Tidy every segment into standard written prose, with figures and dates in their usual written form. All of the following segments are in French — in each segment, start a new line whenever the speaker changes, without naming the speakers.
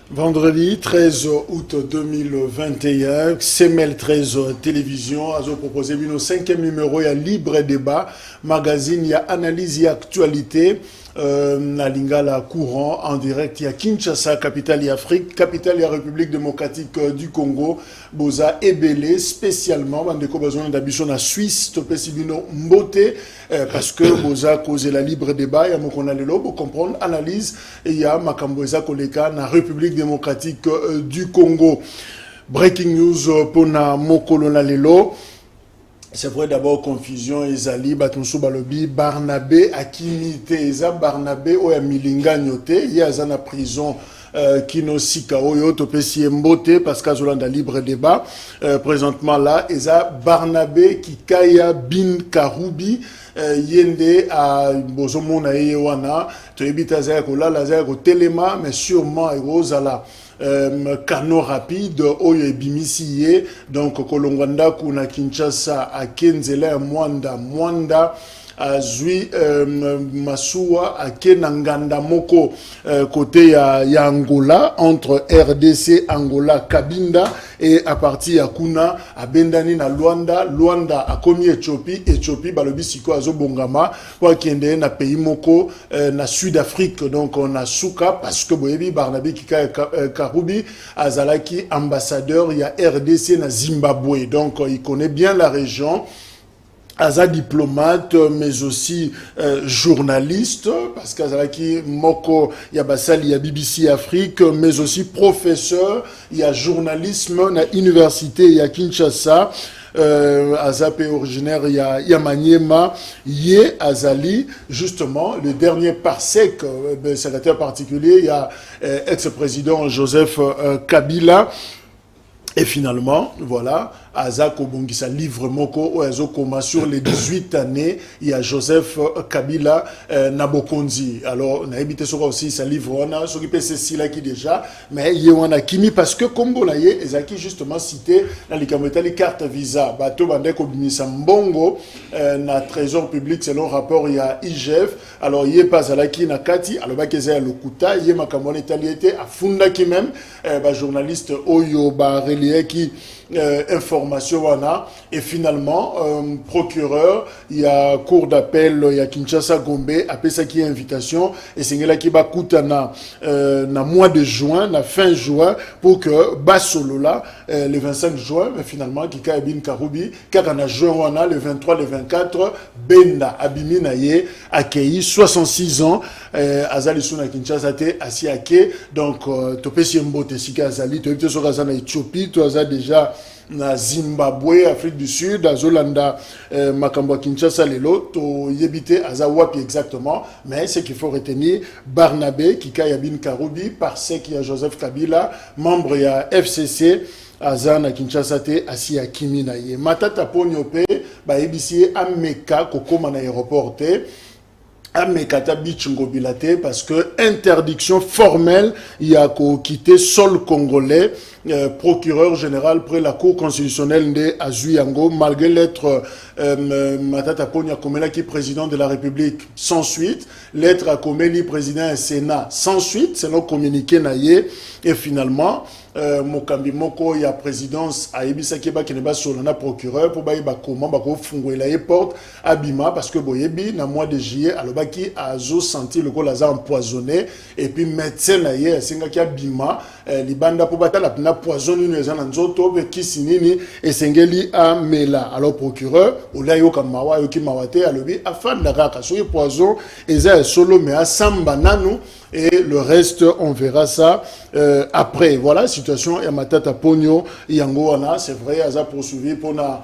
Vendredi 13 août 2021, CML 13 Télévision a proposé le cinquième numéro, il y a Libre Débat, magazine, il y a Analyse et Actualité, na Lingala courant en direct, il y a Kinshasa, capitale et Afrique, capitale et République démocratique du Congo, Boza Ebele, spécialement, Bandeko Bazon d'Abisson à Suisse, Topé Sibino Mbote, parce que Boza cause la Libre Débat, il y a Mokona Lelo, pour comprendre, analyse, et il y a Makamboza Koleka, na République démocratique du Congo. Breaking news pour na Mokolo Lelo. C'est vrai d'abord confusion ezali batunsu balobi Barnabé Akimi Teza Barnabé oya milinga nyote yaza na prison kino sika oyo topesi mbote parce qu'azolanda libre débat présentement là eza Barnabé Kikaya bin Karoubi yende a bozomona ye wana toyebita za kolala za ko telema mais sûrement ezala canot rapide oyo ebimisi ye donc kolongwanda kuna Kinshasa akenzela ya mwanda azwi masuwa ake na nganda moko côté ya Angola entre RDC Angola Kabinda et à partir ya kuna abendani na Luanda akomi Ethiopie balobi siko azobongama kwa kende na pays moko na Sud-Afrique donc on a souka parce que boyebi Barnabé Kika Karoubi azalaki ambassadeur ya RDC na Zimbabwe donc il connaît bien la région. Aza diplomate, mais aussi journaliste, parce qu'Azalaki Moko, il y a Bassal, il y a BBC Afrique, mais aussi professeur, il y a journalisme, il y a université, il y a Kinshasa, Azapé originaire, il y a Maniema, Yé Azali, justement, le dernier parsec, secrétaire particulier, il y a ex-président Joseph Kabila, et finalement, voilà, Azako Bongisa livre Moko Oazo Koma sur les 18 années, il y a Joseph Kabila Nabokonzi. Alors, on a évité ça aussi, ça livre, on a s'occupé ceci là qui déjà, mais il y a un Kimi parce que Kombo là, Ezaki justement cité dans les caméras carte visa, bateau bandeko bimisa mbongo, na trésor public selon rapport il y a IGF. Alors, il y a pas Zalaki Nakati, alors Bakezaya Lokuta, il y a Makamone Italiété, à Funda qui même, journaliste Oyo Barelie qui information wana et finalement procureur il y a cour d'appel il y a Kinshasa Gombe après ça qui est invitation et c'est là qui va coûter na mois de juin na fin juin pour que basolo là le 25 juin mais finalement Kika Bin Karoubi kaka na juin wana le 23 le 24 Benda Abimi naye accueilli 66 ans azali suna Kinshasa te asiake donc topesi mbote sika azali to ebite soka na Éthiopie to azali déjà na Zimbabwe, Afrique du Sud, à Zolanda, Makambo Kinshasa lelo, to yebite azawapi exactement, mais ce qu'il faut retenir, Barnabé, Kika Yabin Karoubi, parce qu'il y a Joseph Kabila, membre ya FCC, Azana Kinshasa te asi akimi na ye. Matata ponyope, ba ebisi ameka kokoma na aéroport te. Amekata Bichungobilate parce que interdiction formelle il y a qu'au quitter sol congolais procureur général près la cour constitutionnelle de Azuyango malgré lettre Matata Ponya Komela qui est président de la République sans suite, lettre à Komeli président du Sénat sans suite selon communiqué naïe et finalement Mokambi Moko il y a présidence à Ebisa Keba qui n'est pas sur la procureur pour baïba comment bako fungwe la porte abima parce que boyebi na mois de juillet alobaki azo senti le col aza empoisonné et puis médecin na ye singa ki abima libanda pour batala na poison une ezana nzoto be kisinini et sengeli amela alors procureur ola yo kamawa yo ki mawate alobi afanda kaka so poison eza solo mais asamba nanu et le reste on verra ça après voilà situation ya matata ponyo yango wana c'est vrai aza poursuivi pour na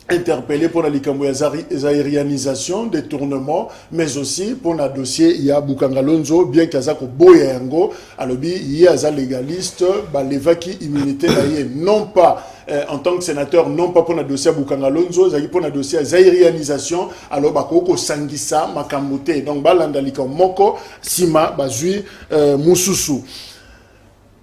interpellé pour la likambo aérianisation, détournement, mais aussi pour le dossier il y a Bukangalonzo, bien qu'il y a boya yango, alobi il y a za légaliste, levaki immunité non pas en tant que sénateur, non pas pour le dossier Bukangalonzo, mais pour le dossier aérianisation, alors bakoko sangisa makamute, donc balanda likambo moko sima bazui mususu.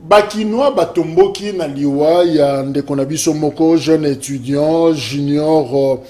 Bakinois batomboki na liwa ya ndeko na biso moko jeune étudiant junior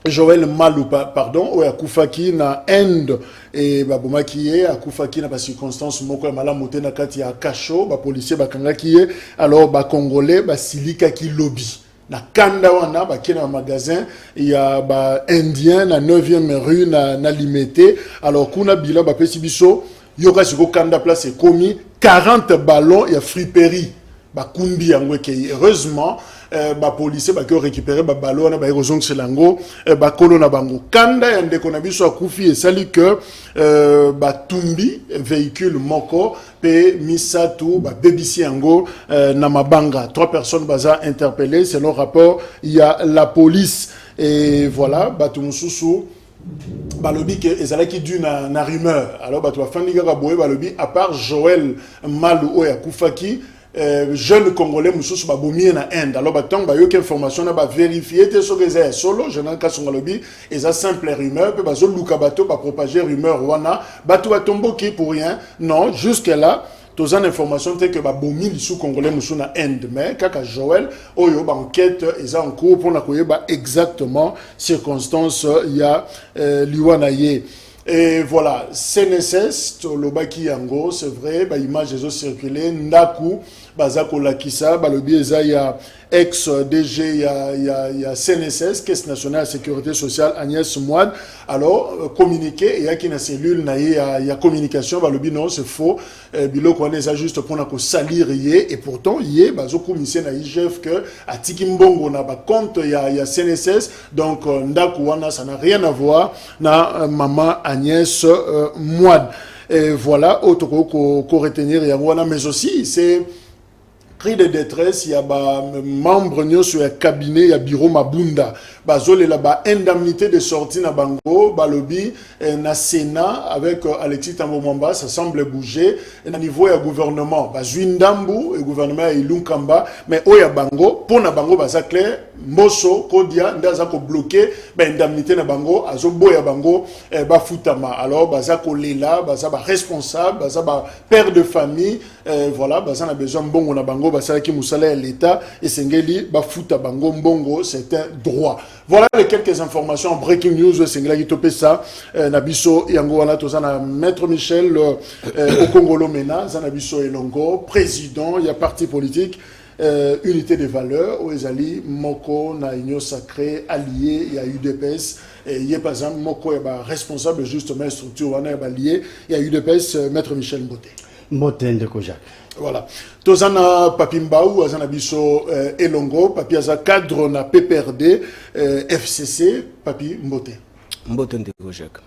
Joël Maloupa, pardon, ou Akufaki na Inde et Babomaki Akufaki na pas circonstance moko malamote na kati ya Kacho, ba policier bakangaki alors ba congolais ba silika ki lobby. Na kanda wana ba kena magasin ya ba indien na 9e rue na limité alors kuna bila ba pesi biso yoka siko kanda place komi 40 ballons ya friperie ba kumbi yango ke heureusement ba policier ba ko récupérer ba ballon na ba erozong selango ba kolo na bango kanda ya ndeko na biso akufi esali que ba tumbi véhicule moko pe misatu ba bebisi yango na mabanga 3 personnes baza interpellées selon rapport il y a la police et voilà batu mususu balobi que ezalaki dû na rumeur alors batu afandi kaka boye balobi à part Joël Malou oya kufaki jeune congolais mususu babomi na Inde alors batang ba yoka information na ba vérifier te so que solo général kasonga lobi eza simple rumeur pe bazo luka bato ba propager rumeur wana bato batomboki pour rien non jusque là tous en information telle que babomi lisu congolais musu na Inde mais kaka Joël oyo ba enquête eza en cours pour na koyeba exactement circonstances il y a liwana ye. Et voilà, CNSS, Lobaki Yango, c'est vrai, bah, image ont circulé, Ndaku, Bazako Lakissa, bah, le biais, il y a ex-DG, il y a CNSS, Caisse nationale de sécurité sociale, Agnès Mouad. Alors, communiqué, il y a qui na cellule, il y a communication, bah, le biais, non, c'est faux. Bilo, qu'on est juste pour nous salir, et pourtant, il y a, bah, commissaire na IGF que, à Tikimbongo, na, bah, compte, il y a CNSS, donc, Ndaku, wana, ça n'a rien à voir, na, maman, Agnès Mouad. Et voilà, autre qu'on retenir, mais aussi, c'est cri de détresse, il y a des membres sur le cabinet, il y a bureau Mabunda. Bazole là-bas, indemnité de sortie na bango, balobi, na Sénat, avec Alexis Tambomamba, ça semble bouger. Et na niveau du gouvernement, Bazuindambu, le gouvernement est Lunkamba, mais au ya bango, pour na bango, ça clair, Mosso, Kodia, ndaza ko bloqué, indemnité na bango, azo boya bango, bafutama. Alors, bazako lela, bazaba responsable, bazaba père de famille, voilà, bazana besoin bongo na bango, basala ki musala l'État, et sengeli, bafuta bango mbongo, c'est un droit. Voilà les quelques informations en breaking news. Sengela Gitopé ça. Nabiso Yangoana Tozana Maître Michel au Congolo Mena, Zanabiso Elongo, président, il y a parti politique, unité des valeurs, Oezali, Moko, Naïnio Sacré, allié, il y a UDPS, il y a par exemple Moko, il y a responsable justement structure, il y a UDPS, Maître Michel Mboté.
Mboté de Kojak.
Voilà. Tozana Papimbaou, Azana Biso Elongo, Papi Aza cadre na PPRD, FCC, Papi Mbote.
Mbote de Kojak.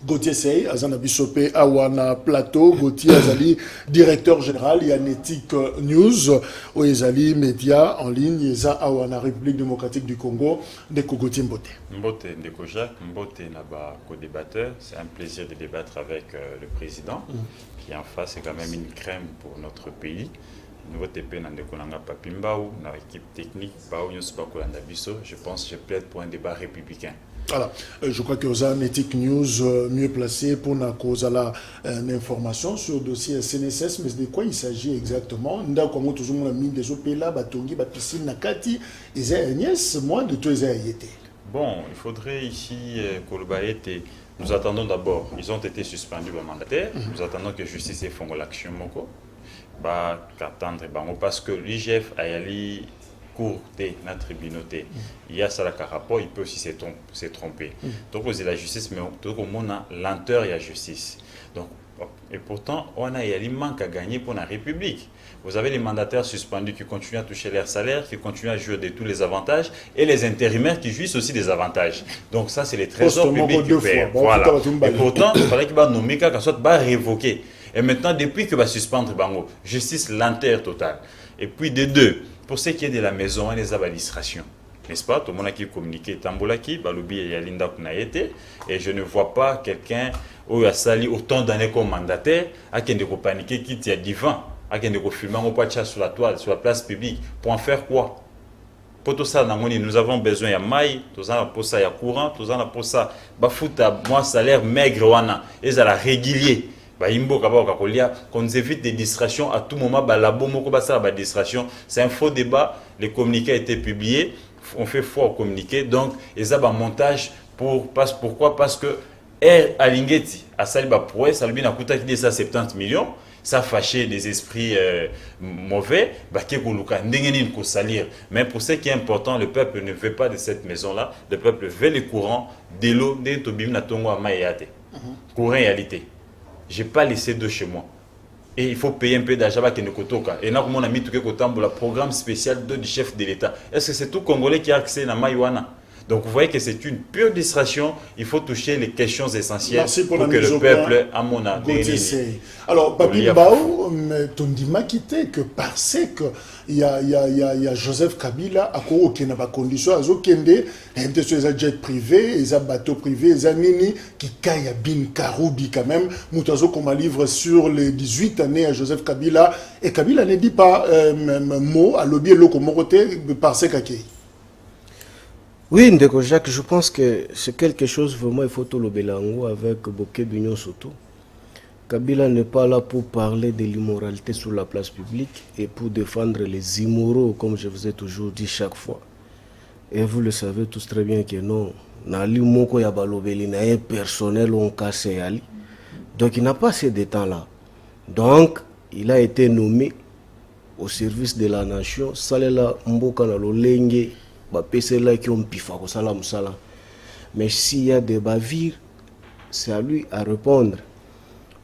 Gauthier Sey, Azana Bisope Awana Plateau, Gauthier Azali, directeur général, Yanetic News, Oezali, médias en ligne, Yeza Awana République démocratique du Congo, de Gauthier Mbote.
Mbote de Kojak, Mbote Naba co-débatteur, c'est un plaisir de débattre avec le président, qui en face est quand même une crème pour notre pays. Nouveau TP dans le Papimbaou, dans l'équipe technique, je pense que je plaide pour un débat républicain.
Voilà, je crois que vous avez un Ethic News mieux placé pour nous cause une information sur le dossier CNSS, mais de quoi il s'agit exactement? Nous avons toujours mis des OP là, Batongi, Piscine, Nakati, et Agnès, moi de tous les ayétés.
Bon, il faudrait ici Kolobaete. Nous attendons d'abord, ils ont été suspendus par mandataire, nous attendons que justice ait fait l'action moko. Qu'attendre parce que l'IGF a yali courté notre tribunauté. Il y a ça là rapport, il peut aussi se tromper. Donc c'est la justice, mais donc on a lenteur et la justice. Donc et pourtant on a yali manque à gagner pour la République. Vous avez les mandataires suspendus qui continuent à toucher leur salaire, qui continuent à jouir de tous les avantages, et les intérimaires qui jouissent aussi des avantages. Donc ça c'est les trésors publics qui paient. Voilà. Et pourtant il fallait qu'il va nommer qu'à soit révoqué. Et maintenant, depuis que va suspendre Bango, justice lenteur totale. Et puis de deux, pour ce qui est de la maison et des administrations, n'est-ce pas? Tout le monde a qui communiqué, Tambolaki, Baloubi et Yalinda Kunaete, et je ne vois pas quelqu'un où il a sali autant d'années comme mandataire, à qui ne paniquer, qui tient divan, à qui ne filmer, on peut sur la toile, sur la place publique, pour en faire quoi? Pour tout ça, nous avons besoin de maille, tout ça, pour ça, il y a courant, tout ça, pour ça, bafuta, moi, salaire maigre, wana, et ça la régulier. Qu'on nous évite des distractions à tout moment, distraction. C'est un faux débat, le communiqué a été publié. on fait fort communiquer, donc ils ont un montage pourquoi? Parce que Air Alingeti, à Saliba Proué, ça lui a coûté 70 millions, ça fâché des esprits mauvais, mais pour ce qui est important, le peuple ne veut pas de cette maison-là, le peuple veut le courant, de l'eau, courant réalité. Je n'ai pas laissé d'eau chez moi. Et il faut payer un peu d'argent à Kenekotoka. Et là, on a mis tout le programme spécial du chef de l'État. Est-ce que c'est tout Congolais qui a accès à Maïwana? Donc vous voyez que c'est une pure distraction. Il faut toucher les questions essentielles pour que le peuple a mon avis.
Alors, Papi Bao, tu m'as quitté que parce que il y a Joseph Kabila à quoi qui n'a pas condition à Zokende, les jet privé, les bateaux privés, les nini qui caillent bin Karoubi quand même. Moutazo comme un livre sur les 18 années à Joseph Kabila et Kabila ne dit pas mot à l'objet locomoroté parce que
Oui, Ndeko Jacques, je pense que c'est quelque chose vraiment, il faut tout le bélango avec Bokeh Bignon Soto. Kabila n'est pas là pour parler de l'immoralité sur la place publique et pour défendre les immoraux, comme je vous ai toujours dit chaque fois. Et vous le savez tous très bien que non, Nali Moko Yabalobeli n'a un personnel on casse Ali. Donc il n'a pas ces temps-là. Donc il a été nommé au service de la nation. Salela Mboka na Lolenge. Mais s'il y a des bavires, c'est à lui à répondre.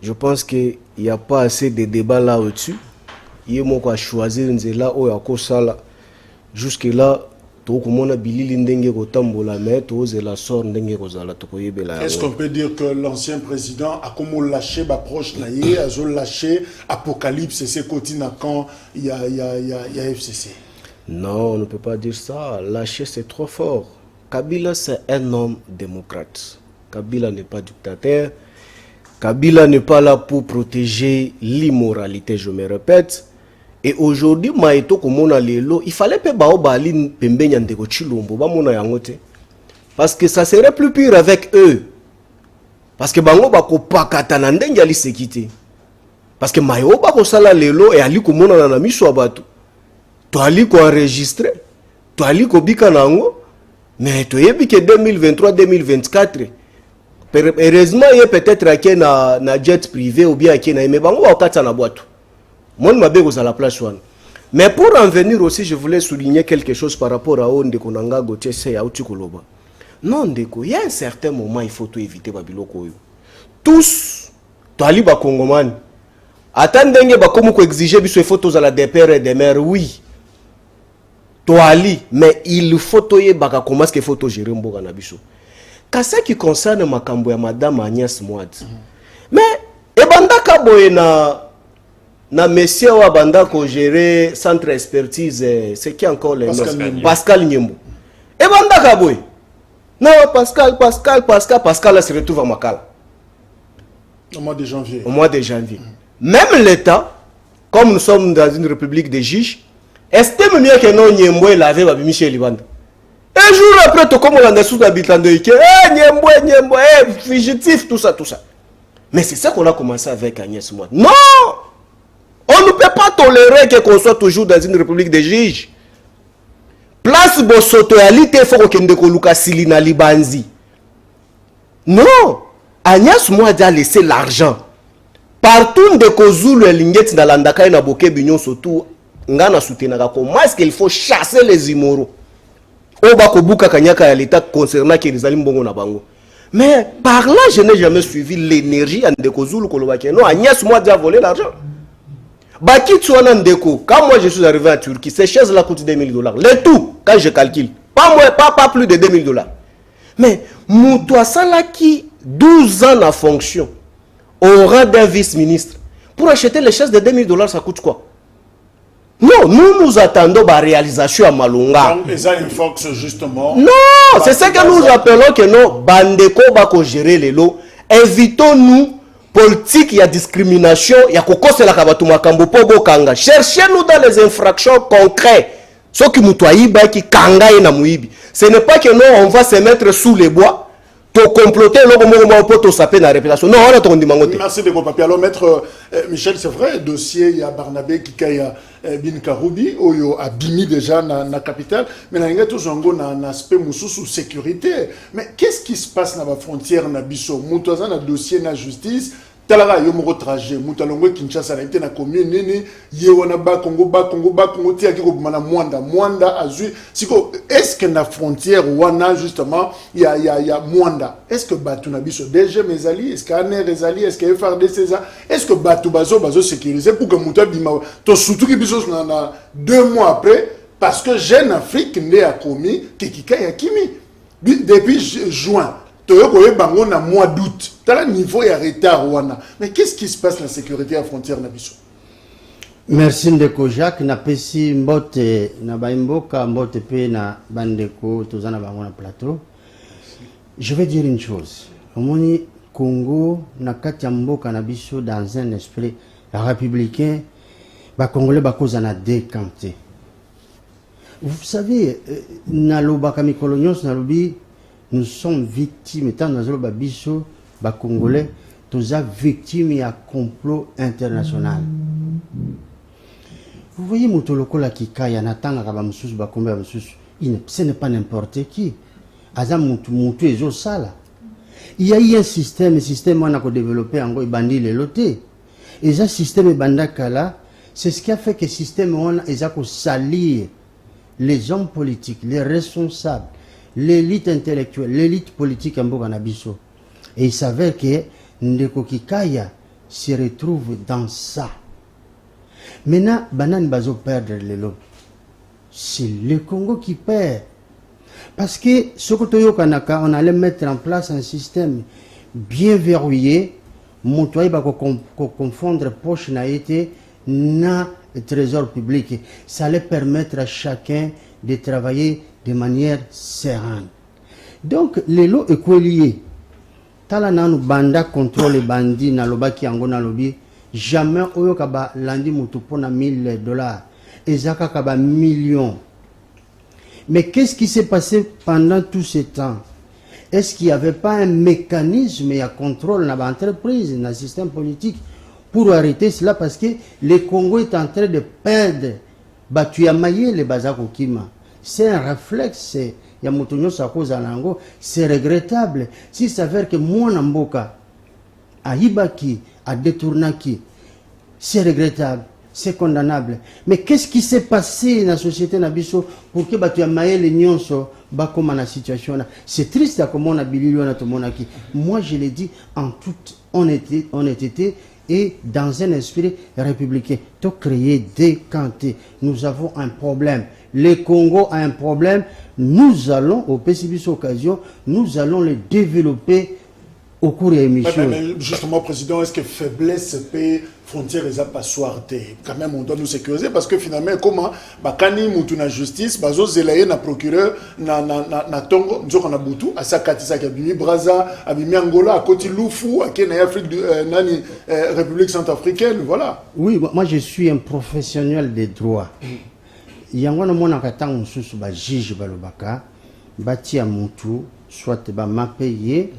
Je pense qu'il n'y a pas assez de débats là au-dessus. Il y a choisir là où il y a jusque-là,
est-ce qu'on peut dire que l'ancien président a comme lâché proche a lâché Apocalypse c'est quotidien quand il y a FCC?
Non, on ne peut pas dire ça. Lâcher, c'est trop fort. Kabila, c'est un homme démocrate. Kabila n'est pas dictateur. Kabila n'est pas là pour protéger l'immoralité, je me répète. Et aujourd'hui, il fallait que Baobali Pembe Nyandeko Chilombo, parce que ça serait plus pire avec eux. Parce que Bango Bako Pakatanande Yali Sekite. Parce que Mayo Bako Sala Lelo et Ali Kumona Nami Swabatu. Tu as lu enregistré, tu as lu bika nango, mais tu as vu que 2023-2024, heureusement il y a peut-être qu'il y a un jet privé ou bien qu'il y a mais bango au kata na boîte. Moi je m'abego à la place one. Mais pour en venir aussi, je voulais souligner quelque chose par rapport à Onde Konanga Gauthier c'est Aoutikoloba. Non Ndeko, il y a un certain moment il faut tout éviter babiloko. Tous, tu as lu ba Congoman. Attendez ba comme ko exiger biso photos à la DPR et des maires, oui. Toali, mais il faut toyer baka comment que faut gérer mboga na biso. Kasa qui concerne makambo ya madame Agnès Mwad. Mais ebanda ka boye na monsieur wa banda ko gérer centre expertise c'est qui encore les Pascal Nyembo. Ebanda ka boye. Non Pascal se retrouve à Makala.
Au mois de janvier.
Au mois de janvier. Même l'État, comme nous sommes dans une république de juges, estime mieux que non Nyembo lavé Michel Libanda. Un jour après, tout comme on a sous habitant de Ike, Nyembo, fugitif, tout ça. Mais c'est ça qu'on a commencé avec Agnès Mwad. Non! On ne peut pas tolérer qu'on soit toujours dans une république de juges. Place Bosotoalité, il faut qu'on ait Luka Silina Libanzi. Non! Agnès Mwad a laissé l'argent. Partout de Kozulu et Linget dans l'Andaka et Naboke Bignon surtout, Ngana soutenaka comment est-ce qu'il faut chasser les immoraux. Oba Kobuka Kanyaka à l'État concernant qui les Mbongo na bango. Mais par là, je n'ai jamais suivi l'énergie de Kozulu Kolobake. Non, Agnès Mwad a volé l'argent. Baki Tsuana Ndeko, quand moi je suis arrivé en Turquie, ces chaises-là coûtent $2000. Le tout, quand je calcule. Pas plus de $2000. Mais Moutoua Salaki, 12 ans en fonction, au rang d'un vice-ministre, pour acheter les chaises de $2000, ça coûte quoi? Non, nous attendons la réalisation à Malunga.
Donc, ça une force justement.
Non, c'est ce que nous appelons que nos bandeko bako gérer les lots. Évitons-nous politique, il y a discrimination, il y a kokose la kabatuma kambo pobo kanga. Cherchez-nous dans les infractions concrètes. Ce qui moutoiba qui kanga et na muibi. Ce n'est pas que nous on va se mettre sous les bois. to comploter l'homme pour to saper la réputation. Non, on a ton dimanche.
Merci de papier. Alors, maître Michel, c'est vrai, dossier, il y a Barnabé qui a Bin Karoubi, ou a Bimi déjà dans la capitale, mais il y a toujours un aspect sous sécurité. Mais qu'est-ce qui se passe dans la frontière, dans Bisso? Moutouazan, dans le dossier, dans la justice, Talara yomo trajet mutalongwe Kinshasa na ite na commune nene yewana ba Congo tia ki ko mana mwanda azui siko est-ce que na frontière wana justement il y a mwanda est-ce que batu na biso DG Mezali est-ce que ANR Ezali est-ce que FRD César est-ce que batu bazo sécuriser pour que muta bima to surtout ki biso na 2 mois après parce que Jeune Afrique né a commis kikika ya kimi depuis juin Toyo bango na mois d'août. T'as le niveau et retard wana. Mais qu'est-ce qui se passe dans la sécurité à frontière na biso?
Merci Ndeko Jacques na pesi mbote na baimboka mbote pe na bandeko tozana bango na plateau. Je vais dire une chose. Omoni Congo na kati ya mboka na biso dans un esprit républicain ba congolais ba koza na décanté. Vous savez na lobaka mikolonyos na lobi nous sommes victimes, étant dans le Babiso, les Congolais, tous victimes et à complot international. Vous voyez, Moutoloko la Kikaya, Nathan Rabamsus, Bakombe Amsus, ce n'est pas n'importe qui. Azam Moutou et Zosala. Il y a eu un système on a développé en gros, bandit les lotés. Et ce système bandakala, c'est ce qui a fait que le système on a salir les hommes politiques, les responsables, l'élite intellectuelle, l'élite politique en Boganabiso. Et il s'avère que Ndeko Kikaya se retrouve dans ça. Maintenant, Banan Bazo perdre les lots. C'est le Congo qui perd. Parce que Sokotoyo Kanaka, on allait mettre en place un système bien verrouillé. Montoy va confondre poche na été na trésor public. Ça allait permettre à chacun de travailler de manière sereine. Donc, les lots écoliers, tala nanu banda contrôle les bandits na lobaki ango na lobi, jamais oyo kaba landi mutupo na $1000, ezaka kaba millions. Mais qu'est-ce qui s'est passé pendant tout ce temps? Est-ce qu'il n'y avait pas un mécanisme et un contrôle dans l'entreprise, dans le système politique pour arrêter cela? Parce que le Congo est en train de perdre, tu as maillé les Bazako Kima. C'est un réflexe, c'est regrettable. S'il s'avère que moi, Namboka, à Ibaki, à Détournaki, c'est regrettable, c'est condamnable. Mais qu'est-ce qui s'est passé dans la société Nabiso pour que tu aies maillé les nyonso, comme la situation? C'est triste comme on a bililio na tomonaki. Moi, je l'ai dit en toute honnêteté et dans un esprit républicain. Tu créer décanté. Nous avons un problème. Le Congo a un problème. Nous allons, au PCBS occasion, nous allons le développer au cours de l'émission.
Justement, Président, est-ce que faiblesse paix frontière les a pas soirté? Quand même, on doit nous sécuriser parce que finalement, comment Bakani moutou na justice, bazo zelaye na procureur na tongo, nous on a boutou, à sa katisa qui a bimi Braza, a bimi Angola, à côté Loufou, à Kenya, Afrique du République centrafricaine, voilà.
Oui, moi je suis un professionnel des droits. Yango na mona katang mususu ba juge balobaka, bati a moutou, soit ba ma payé,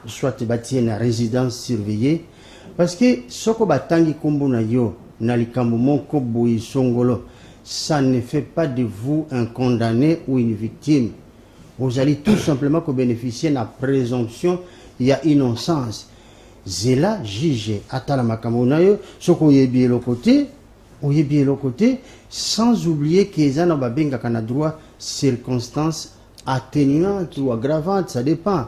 soit bâtir une résidence surveillée, parce que ce que batangi kombo na yo na likambo moko boyi songolo, ça ne fait pas de vous un condamné ou une victime. Vous allez tout simplement bénéficier de la présomption, il y a innocence. Zela juge atala makambo na yo, ce que yebi le côté, sans oublier que les gens babenga kana droit circonstances atténuantes ou aggravantes, ça dépend.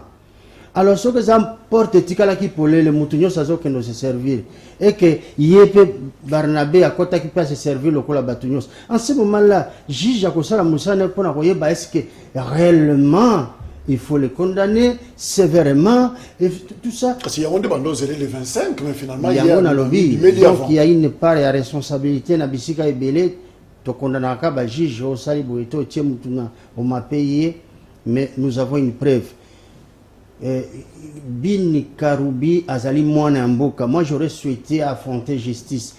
Alors, ce que ça porte tikala qui pour les moutonniers, ça que nous se servir. Et que Yépe Barnabé à côté qui peut se servir le cola batunios. En ce moment-là, juge à cause la moussane pour la voyer, est-ce que réellement il faut le condamner sévèrement et tout ça.
Parce qu'il y a un débat les 25, mais finalement
il y a un lobby. Donc il y a une part de responsabilité na bisika ebele to condamner ka juge au sali boeto tie mutuna on m'a payé, mais nous avons une preuve. Bin Karoubi Azali Mwana Mboka. Moi j'aurais souhaité affronter justice.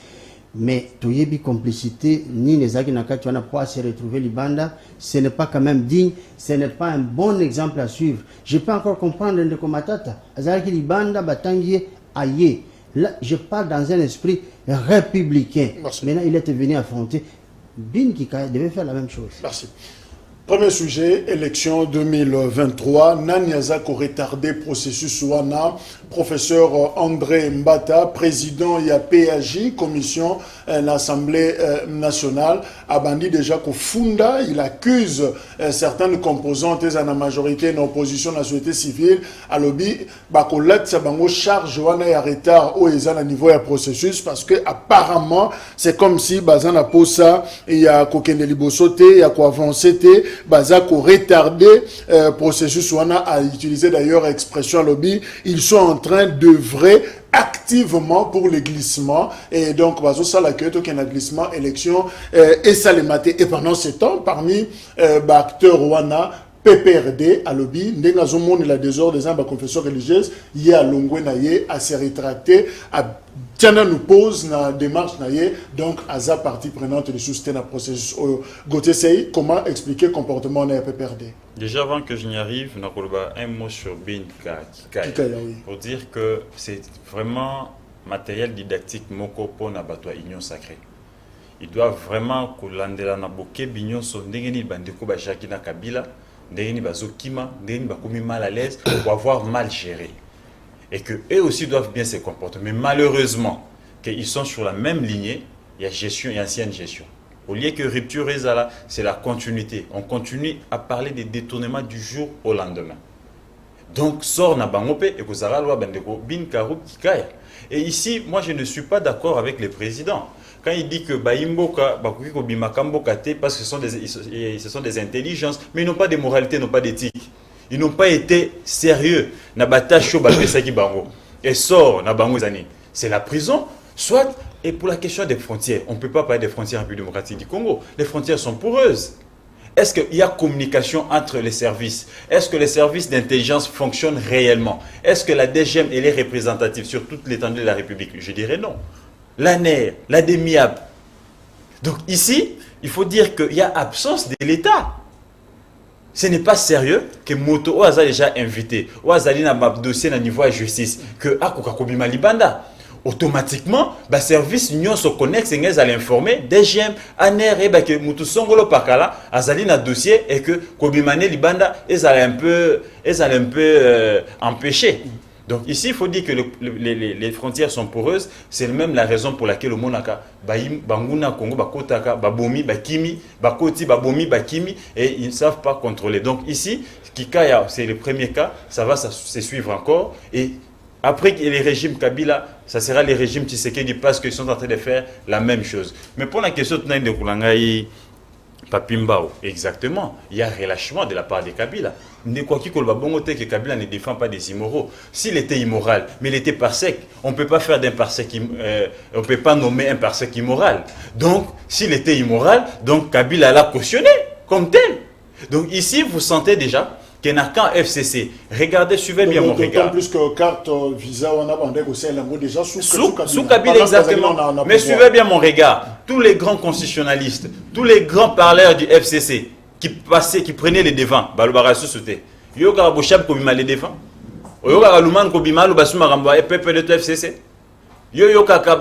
Mais toyebi complicité ni nezaki nakati wana pour se retrouver Libanda, ce n'est pas quand même digne, ce n'est pas un bon exemple à suivre. Je peux encore comprendre Ndeko Matata, azalaki Libanda batangi aye. Là, je parle dans un esprit républicain.
Merci.
Maintenant, il était venu affronter Bin Kikaya devait faire la même chose.
Merci. Premier sujet, élection 2023. Nanyazako retardé processus wana. Professeur André Mbata, président de la PAJ, commission l'Assemblée nationale, a bandit déjà qu'au funda, il accuse certaines composantes de la majorité de l'opposition de la société civile. À l'objet, bakolat sabango charge wana ya retard au ezana niveau ya processus parce que apparemment c'est comme si bazana posa il y a kokende libosote, il y a quoi avancer baza ko retarder processus wana a utilisé d'ailleurs expression à lobby, ils sont en train d'œuvrer activement pour le glissement et donc bazo ça la que un glissement élection et ça les maté et pendant ce temps parmi acteurs wana PPRD à lobby ndenga zo monde la désordre des amba confession religieuse y a longwe na ye à se rétracter à tiana nous pose na démarche na ye donc aza partie prenante de soutien à processus Gauthier Sey comment expliquer comportement na PPRD.
Déjà avant que je n'y arrive, un mot sur Bin Kikaya
Oui.
pour dire que c'est vraiment matériel didactique moko pour nabatwa union sacrée. Il doit vraiment kolandela na boke binyon so ndengeni bandeko ba Jacques Kabila ndengeni bazokima ndengeni bakomi mal à l'aise ou avoir mal géré. Et que eux aussi doivent bien se comporter. Mais malheureusement, qu'ils sont sur la même lignée, il y a gestion et ancienne gestion. Au lieu que rupture est là, c'est la continuité. On continue à parler des détournements du jour au lendemain. Donc, sort na bangope et que ça loi bandeko bin karu kikaya. Et ici, moi, je ne suis pas d'accord avec le président. Quand il dit que Baimboka, Bakukiko Bimakamboka, parce que ce sont des intelligences, mais ils n'ont pas de moralité, ils n'ont pas d'éthique. Ils n'ont pas été sérieux. Et sort c'est la prison, soit, et pour la question des frontières, on ne peut pas parler des frontières en République démocratique du Congo. Les frontières sont poreuses. Est-ce qu'il y a communication entre les services? Est-ce que les services d'intelligence fonctionnent réellement? Est-ce que la DGM elle est représentative sur toute l'étendue de la République? Je dirais non. L'ANER, l'ADEMIAB. Donc ici, il faut dire qu'il y a absence de l'État. Ce n'est pas sérieux que Moto a déjà invité, ou Azali na dossier na niveau de justice, que Akokakobima Libanda. Automatiquement, le service union se connecte et à l'informer, DGM, ANER, et que Moto Songolo Pakala, Azali na dossier et que Kobimane Libanda est un peu empêché. Donc ici, il faut dire que les frontières sont poreuses. C'est même la raison pour laquelle au Monaka, Banguna, Congo, Bakotaka, Babomi, Bakimi, Bakoti, Babomi, Bakimi, et ils ne savent pas contrôler. Donc ici, Kikaya, c'est le premier cas, ça va se suivre encore. Et après les régimes Kabila, ça sera les régimes Tshisekedi parce qu'ils sont en train de faire la même chose. Mais pour la question de Koulangaï, Papimbao, exactement, il y a relâchement de la part de Kabila. Que Kabila ne défend pas des immoraux. S'il était immoral, mais il était parsec, on ne peut pas faire d'un parsec, on ne peut pas nommer un parsec immoral. Donc, s'il était immoral, donc Kabila l'a cautionné comme tel. Donc ici, vous sentez déjà qu'il n'y a qu'un FCC. Regardez, suivez bien mon regard.
D'autant plus que carte visa, on a aussi déjà
sous Kabila, exactement. Mais suivez bien mon regard. Tous les grands constitutionnalistes, tous les grands parleurs du FCC qui passaient, qui prenaient les devants, Balobara Soussouté, Yoga Bochab Kobima les devants, Yoga Luman Kobima, le Basuma Ramba et Pepe de FCC. Yo Kaka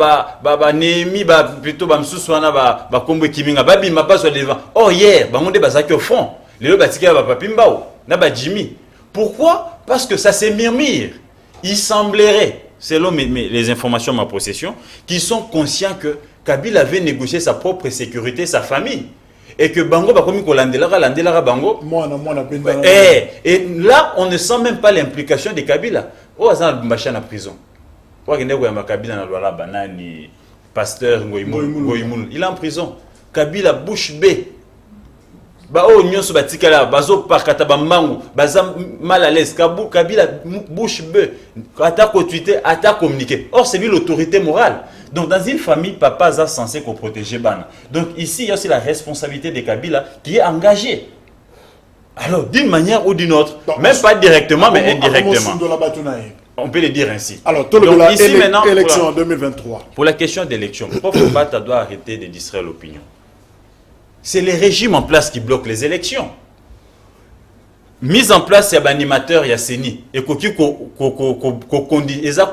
Nemi, plutôt Bamsouswana, Kombo Kiminga, Babi Maba soit devant. Or, hier, Bamonde Bazaki au fond, les Lobatika Papimbao, Naba Jimmy. Pourquoi? Parce que ça s'est murmure. Il semblerait, selon les informations de ma possession, qu'ils sont conscients que Kabila avait négocié sa propre sécurité, sa famille. Et que Bango va comme Landela Bango. Et là, on ne sent même pas l'implication de Kabila. Oh, ça machin en prison. Kabila na banani pasteur Ngoïmoul. Il est en prison. Kabila bouche bée. Bao nyonso batikala bazo pakata bambangu baza mal à l'aise Kabila bouche bée. Attaque au Twitter, attaque communiquer. Or c'est lui l'autorité morale. Donc dans une famille, papa est censé protéger Bana. Donc ici, il y a aussi la responsabilité de Kabila qui est engagée. Alors d'une manière ou d'une autre, même pas directement, mais indirectement. On peut le dire ainsi.
Alors, tout
donc,
le
ici, maintenant,
élection en 2023.
Pour la question d'élection, Prof Mbata doit arrêter de distraire l'opinion. C'est les régimes en place qui bloquent les élections. Mise en place, il y a un animateur, il y a Séni. Et qui est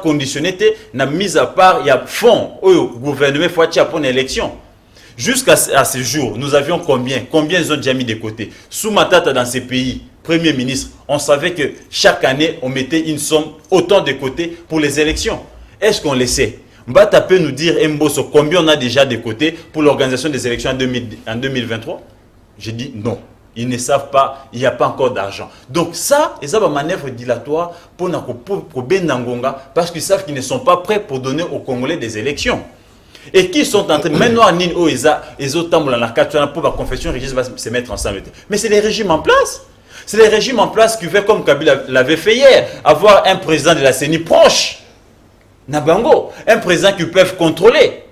conditionné, na mise à part, il y a fond, au gouvernement, faut pour une élection. Jusqu'à ce jour, nous avions combien ils ont déjà mis de côté. Sous Matata dans ces pays, Premier ministre, on savait que chaque année, on mettait une somme autant de côté pour les élections. Est-ce qu'on le sait? Mbata peut nous dire, Mbosso, combien on a déjà de côté pour l'organisation des élections en 2023? J'ai dit non. Ils ne savent pas, il n'y a pas encore d'argent. Donc ça, c'est une manœuvre dilatoire pour Benangonga, parce qu'ils savent qu'ils ne sont pas prêts pour donner aux Congolais des élections. Et qui sont en train, maintenant, ils ont pour la confession religieuse va se mettre ensemble. Mais c'est les régimes en place. C'est les régimes en place qui veulent, comme Kabila l'avait fait hier, avoir un président de la CENI proche. Nabango, un président qu'ils peuvent contrôler.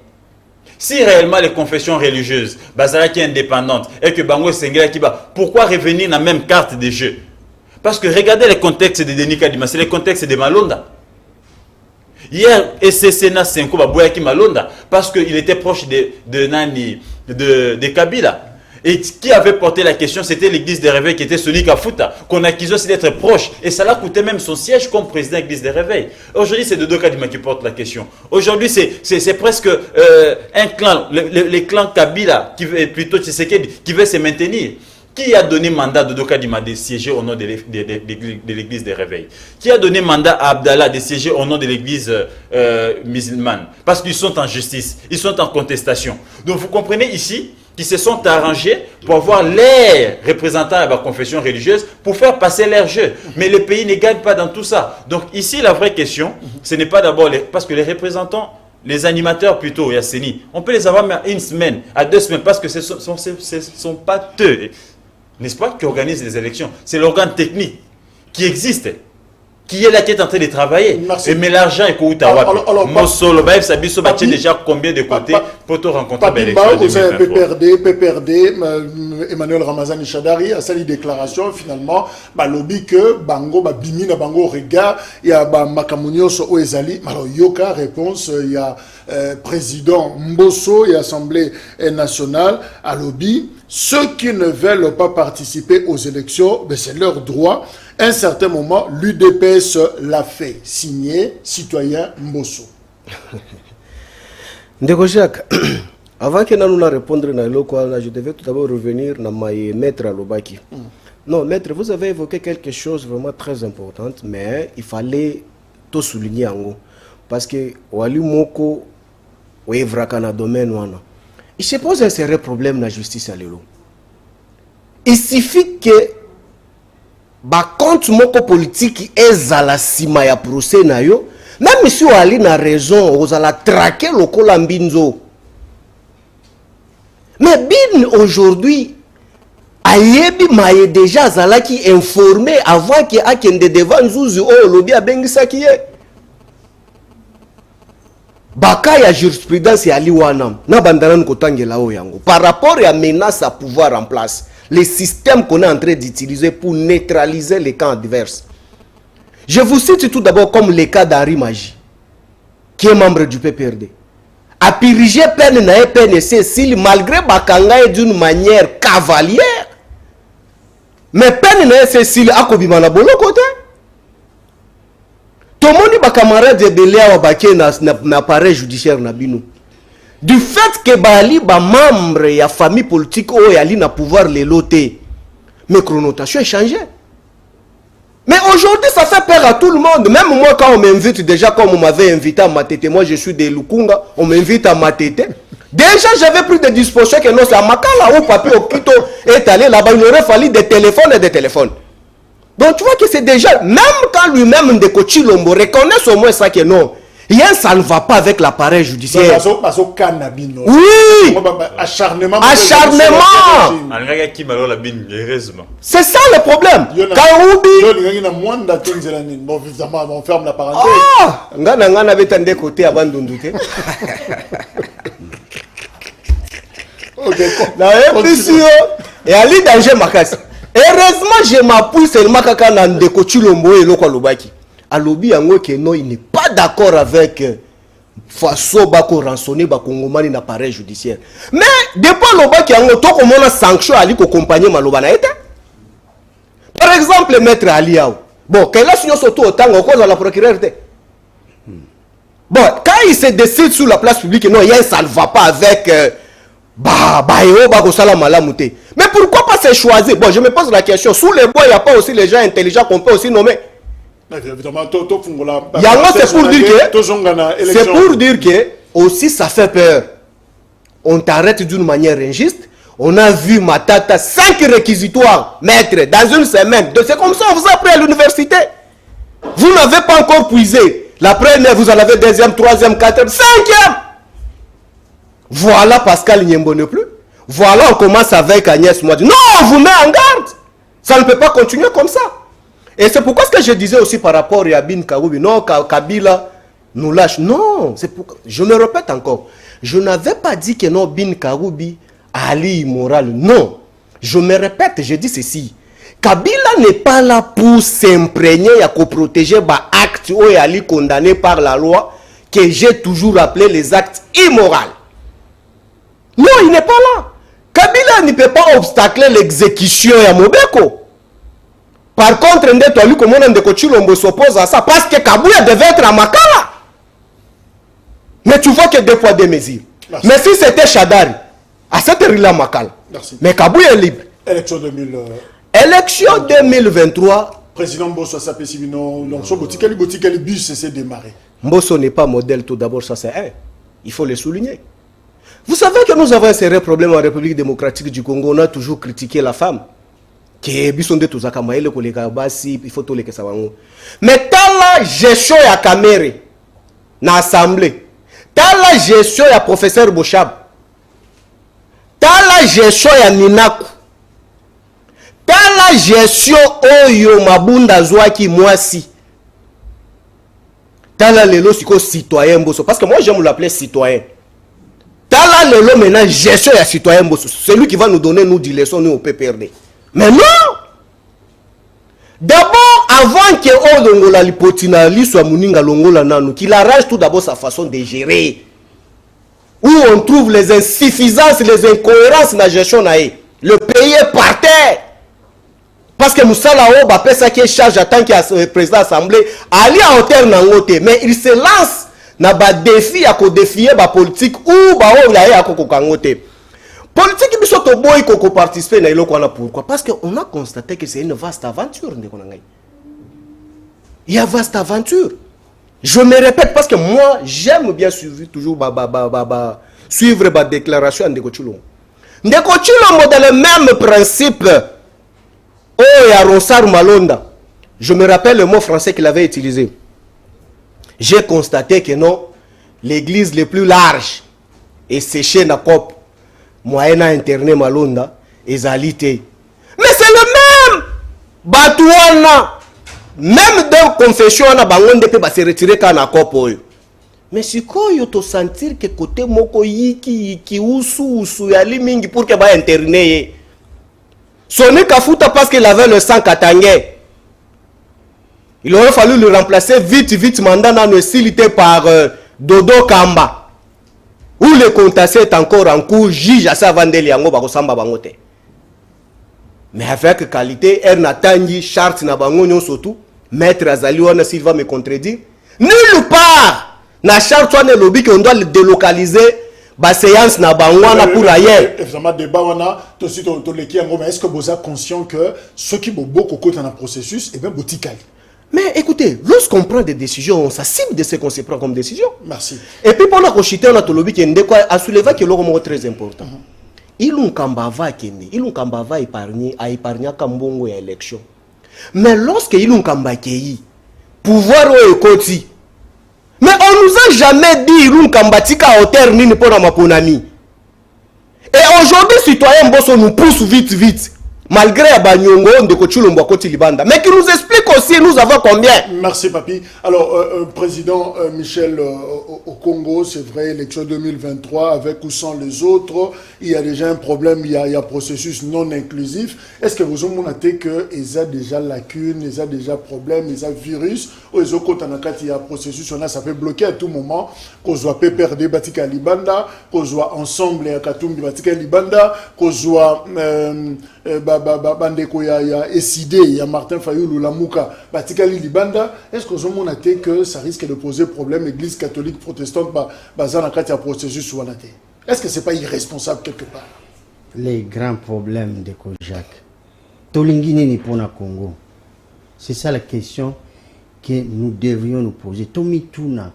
Si réellement les confessions religieuses, Bazara qui est indépendante, et que Bango Sengela qui va, pourquoi revenir dans la même carte de jeu? Parce que regardez le contexte de Denis Kadima, c'est le contexte de Malonda. Hier, SCCNA Senko Baboyaki Malonda, parce qu'il était proche de Kabila. Et qui avait porté la question, c'était l'église des réveils qui était Soni Kafuta, qu'on accusait aussi d'être proche. Et ça l'a coûté même son siège comme président de l'église des réveils. Aujourd'hui, c'est Dodo Kadima qui porte la question. Aujourd'hui, c'est presque un clan, les clans Kabila, plutôt Tshisekedi, qui veut se maintenir. Qui a donné mandat à Dodo Kadima de siéger au nom de l'église des réveils? Qui a donné mandat à Abdallah de siéger au nom de l'église musulmane? Parce qu'ils sont en justice, ils sont en contestation. Donc vous comprenez ici qui se sont arrangés pour avoir les représentants de la confession religieuse pour faire passer leur jeu. Mais le pays ne gagne pas dans tout ça. Donc ici, la vraie question, ce n'est pas d'abord... Parce que les représentants, les animateurs plutôt, Yasseni, on peut les avoir à une semaine, à 2 semaines, parce que ce ne sont pas eux, n'est-ce pas, qui organisent les élections. C'est l'organe technique qui existe, qui est là, qui est en train de travailler.
Merci.
Mais l'argent est où Mossolo, Sabiso, déjà combien de côtés pour te rencontrer
PPRD, Emmanuel Ramazani Chadari a sali déclaration finalement, lobby que Bango, Bimina Bango regard, il y a Makamunioso Oezali, alors Yoka réponse, il y a président Mbosso et Assemblée nationale à lobby. Ceux qui ne veulent pas participer aux élections, c'est leur droit. À un certain moment, l'UDPS l'a fait. Signé citoyen Mbosso.
Ndeko Jacques, avant que nous répondre à je devais tout d'abord revenir à maître Alobaki. Non, maître, vous avez évoqué quelque chose vraiment très important, mais il fallait tout souligner en gros. Parce que Wali Moko, Ouevrakana domaine, il se pose un sérieux problème dans la justice à l'élo. Il suffit que compte moko politique est à la sima ya procès na yo, même monsieur Ali na raison, vous allez traquer le colambinzo. Mais bin aujourd'hui, Ayebi maye déjà zala qui informé avant que akende devant Zuzu o lobby a bengisa qui est. Baka ya jurisprudence ya liwanam na bandana nkotangela o yango par rapport à menace à pouvoir en place, le système qu'on est en train d'utiliser pour neutraliser les camps adverses. Je vous cite tout d'abord comme le cas d'Henri Magie, qui est membre du PPRD. A dirigé peine na PNC s'il malgré bakanga d'une manière cavalière, mais peine na Cécile akobima na bolo côté. Tout le monde camarade de Léa Baké na appareil judiciaire na bino. Du fait que Bali ba membre ya famille politique ou yali na pouvoir les loter, mes connotations ont changé. Mais aujourd'hui ça fait peur à tout le monde. Même moi quand on m'invite, déjà comme on m'avait invité à Matete, moi je suis de Lukunga, on m'invite à Matete. Déjà j'avais pris des dispositions que non c'est à Makala ou papier au Quito est allé là-bas, il aurait fallu des téléphones et des téléphones. Donc tu vois que c'est déjà, même quand lui-même Ndeko Chilombo reconnaît au moins ça que non, rien ça ne va pas avec l'appareil judiciaire. Oui. Acharnement. C'est ça le problème.
On ferme la parenthèse.
Ah, ngana beta Ndeko te abandonduke.
OK.
Et Ali danger makasi. Heureusement, je m'appuie seulement quand Ndeko Chilombo et Loko Lobaki. à lobby yango que non, il n'est pas d'accord avec façon bako rançonner ba Congomani na appareil judiciaire. Mais depuis loba ki yango to komona sanction ali ko accompagner maloba na été. Par exemple, maître Aliaou. Bon, quelle est la surtout autant en cause à la procureure. Bon, quand il se décide sur la place publique, non, ça ne va pas avec mais pourquoi pas se choisir? Bon, je me pose la question. Sous les bois, il n'y a pas aussi les gens intelligents qu'on peut aussi nommer. C'est pour dire que aussi ça fait peur. On t'arrête d'une manière injuste. On a vu Matata 5 réquisitoires, maître, dans une semaine. C'est comme ça on vous a pris à l'université. Vous n'avez pas encore puisé. La première, vous en avez deuxième, troisième, quatrième, cinquième. Voilà Pascal Nyembo ne plus. Voilà, on commence avec Agnès Mwadi. Non, on vous met en garde. Ça ne peut pas continuer comme ça. Et c'est pourquoi ce que je disais aussi par rapport à Bin Karoubi. Non, Kabila nous lâche. Non, c'est pourquoi. Je me répète encore. Je n'avais pas dit que non, Bin Karoubi Ali immoral. Non. Je me répète, je dis ceci. Kabila n'est pas là pour s'imprégner à protéger les actes ou Ali condamnés par la loi que j'ai toujours appelé les actes immoraux. Non, il n'est pas là. Kabila ne peut pas obstacler l'exécution à Mobeko. Par contre, on s'oppose à ça parce que Kabila devait être à Makala. Mais tu vois que deux fois des mesures. Merci. Mais si c'était Chadari, à cette heure-là, Makala. Merci. Mais Kabila est libre. Élection 2023.
Président Mbosso Sapesibino, Botikali bus s'est démarré.
Mbosso n'est pas modèle tout d'abord, ça c'est un. Il faut le souligner. Vous savez que nous avons un sérieux problème en République démocratique du Congo. On a toujours critiqué la femme. Il faut tout les savoir. Mais tant la gestion à Kamere, dans l'Assemblée, tant la gestion à professeur Bochab, tant la gestion à Ninaku, tant la gestion Oyo Mabunda Zouaki Mwasi, tant la lelo siko citoyen Bosso, parce que moi j'aime l'appeler citoyen. Tant la lelo maintenant gestion à citoyen Bosso, celui qui va nous donner nous des leçons nous au PPRD. Mais non! D'abord, avant que Odongola Lipotina soit Muninga Longola Nanu, qu'il arrange tout d'abord sa façon de gérer. Où on trouve les insuffisances, les incohérences dans la gestion. Le pays est par terre. Parce que Moussala Oba, ça qui est charge en tant que président de l'Assemblée, Ali à hauteur nangote, mais il se lance dans des défis à défier la politique ou à kokangote. Politique qui sont au boy qui participe dans le pourquoi? Parce qu'on a constaté que c'est une vaste aventure. Il y a vaste aventure. Je me répète parce que moi j'aime bien suivre toujours suivre la déclaration de Kochulon. Ndeko Chulombo dans le même principe. Oh, il y a Ronsar Malonda. Je me rappelle le mot français qu'il avait utilisé. J'ai constaté que non, l'église les plus large est séchée na COP. Moyena interné Malonda et Zalité. Mais c'est le même Batouana. Même dans la confession, on a se retirer quand on a COP. Mais si tu te sentir que côté moko yiki usu yali mingi pour que ba interné. Sonné Kafuta parce qu'il avait le sang katangé. Il aurait fallu le remplacer vite mandat dans le silité par Dodo Kamba. Où le contentieux est encore en cours, juge à sa vandeli yango bakosamba bangote. Mais avec qualité, elle n'attendit charte na bango nyon surtout, maître Azali wana s'il va me contredire, nulle part na charte wana lobby qu'on doit le délocaliser ba séance na bango wana pour ailleurs.
Évidemment débat wana to si to leki yango, mais est-ce que vous êtes conscient que ceux qui beaucoup côté dans le processus et bien botikali?
Mais écoutez, lorsqu'on prend des décisions, on s'assume de ce qu'on se prend comme décision.
Merci.
Et puis pendant qu'on chite, on a tout le qui a soulevé que l'homme très important. Il ont kambava kende, il ont kambava épargné kambongo et élection. Mais lorsque il ont kambakei, pouvoir au ekoti. Mais on nous a jamais dit il ont kambatika hauteur ni pour ma ponami. Et aujourd'hui, citoyen Bosso nous pousse vite. malgré Abanyongo Ndeko Chulombo Koti Libanda, mais qui nous explique aussi nous avons combien.
Merci Papi. Alors, Président Michel, au Congo, c'est vrai, élection 2023, avec ou sans les autres, il y a déjà un problème, il y a un processus non inclusif. Est-ce que vous avez noté qu'il y a déjà lacune, il y a déjà problème, il y a virus, ou il y a un processus, ça peut bloquer à tout moment, qu'on soit PPRD Batika Libanda, qu'on soit ensemble à Katumbi Batika Libanda, qu'on soit bandeko ya SID, il y a Martin Fayoulou Lamouka Batika Libanda. Est-ce que vous avez noté que ça risque de poser problème l'église catholique protestante bazana kati ya processus ou anaté? Est-ce que c'est pas irresponsable quelque part?
Les grands problèmes de Kojak. Tolingi nini pona Congo. C'est ça la question que nous devrions nous poser. Tomi tuna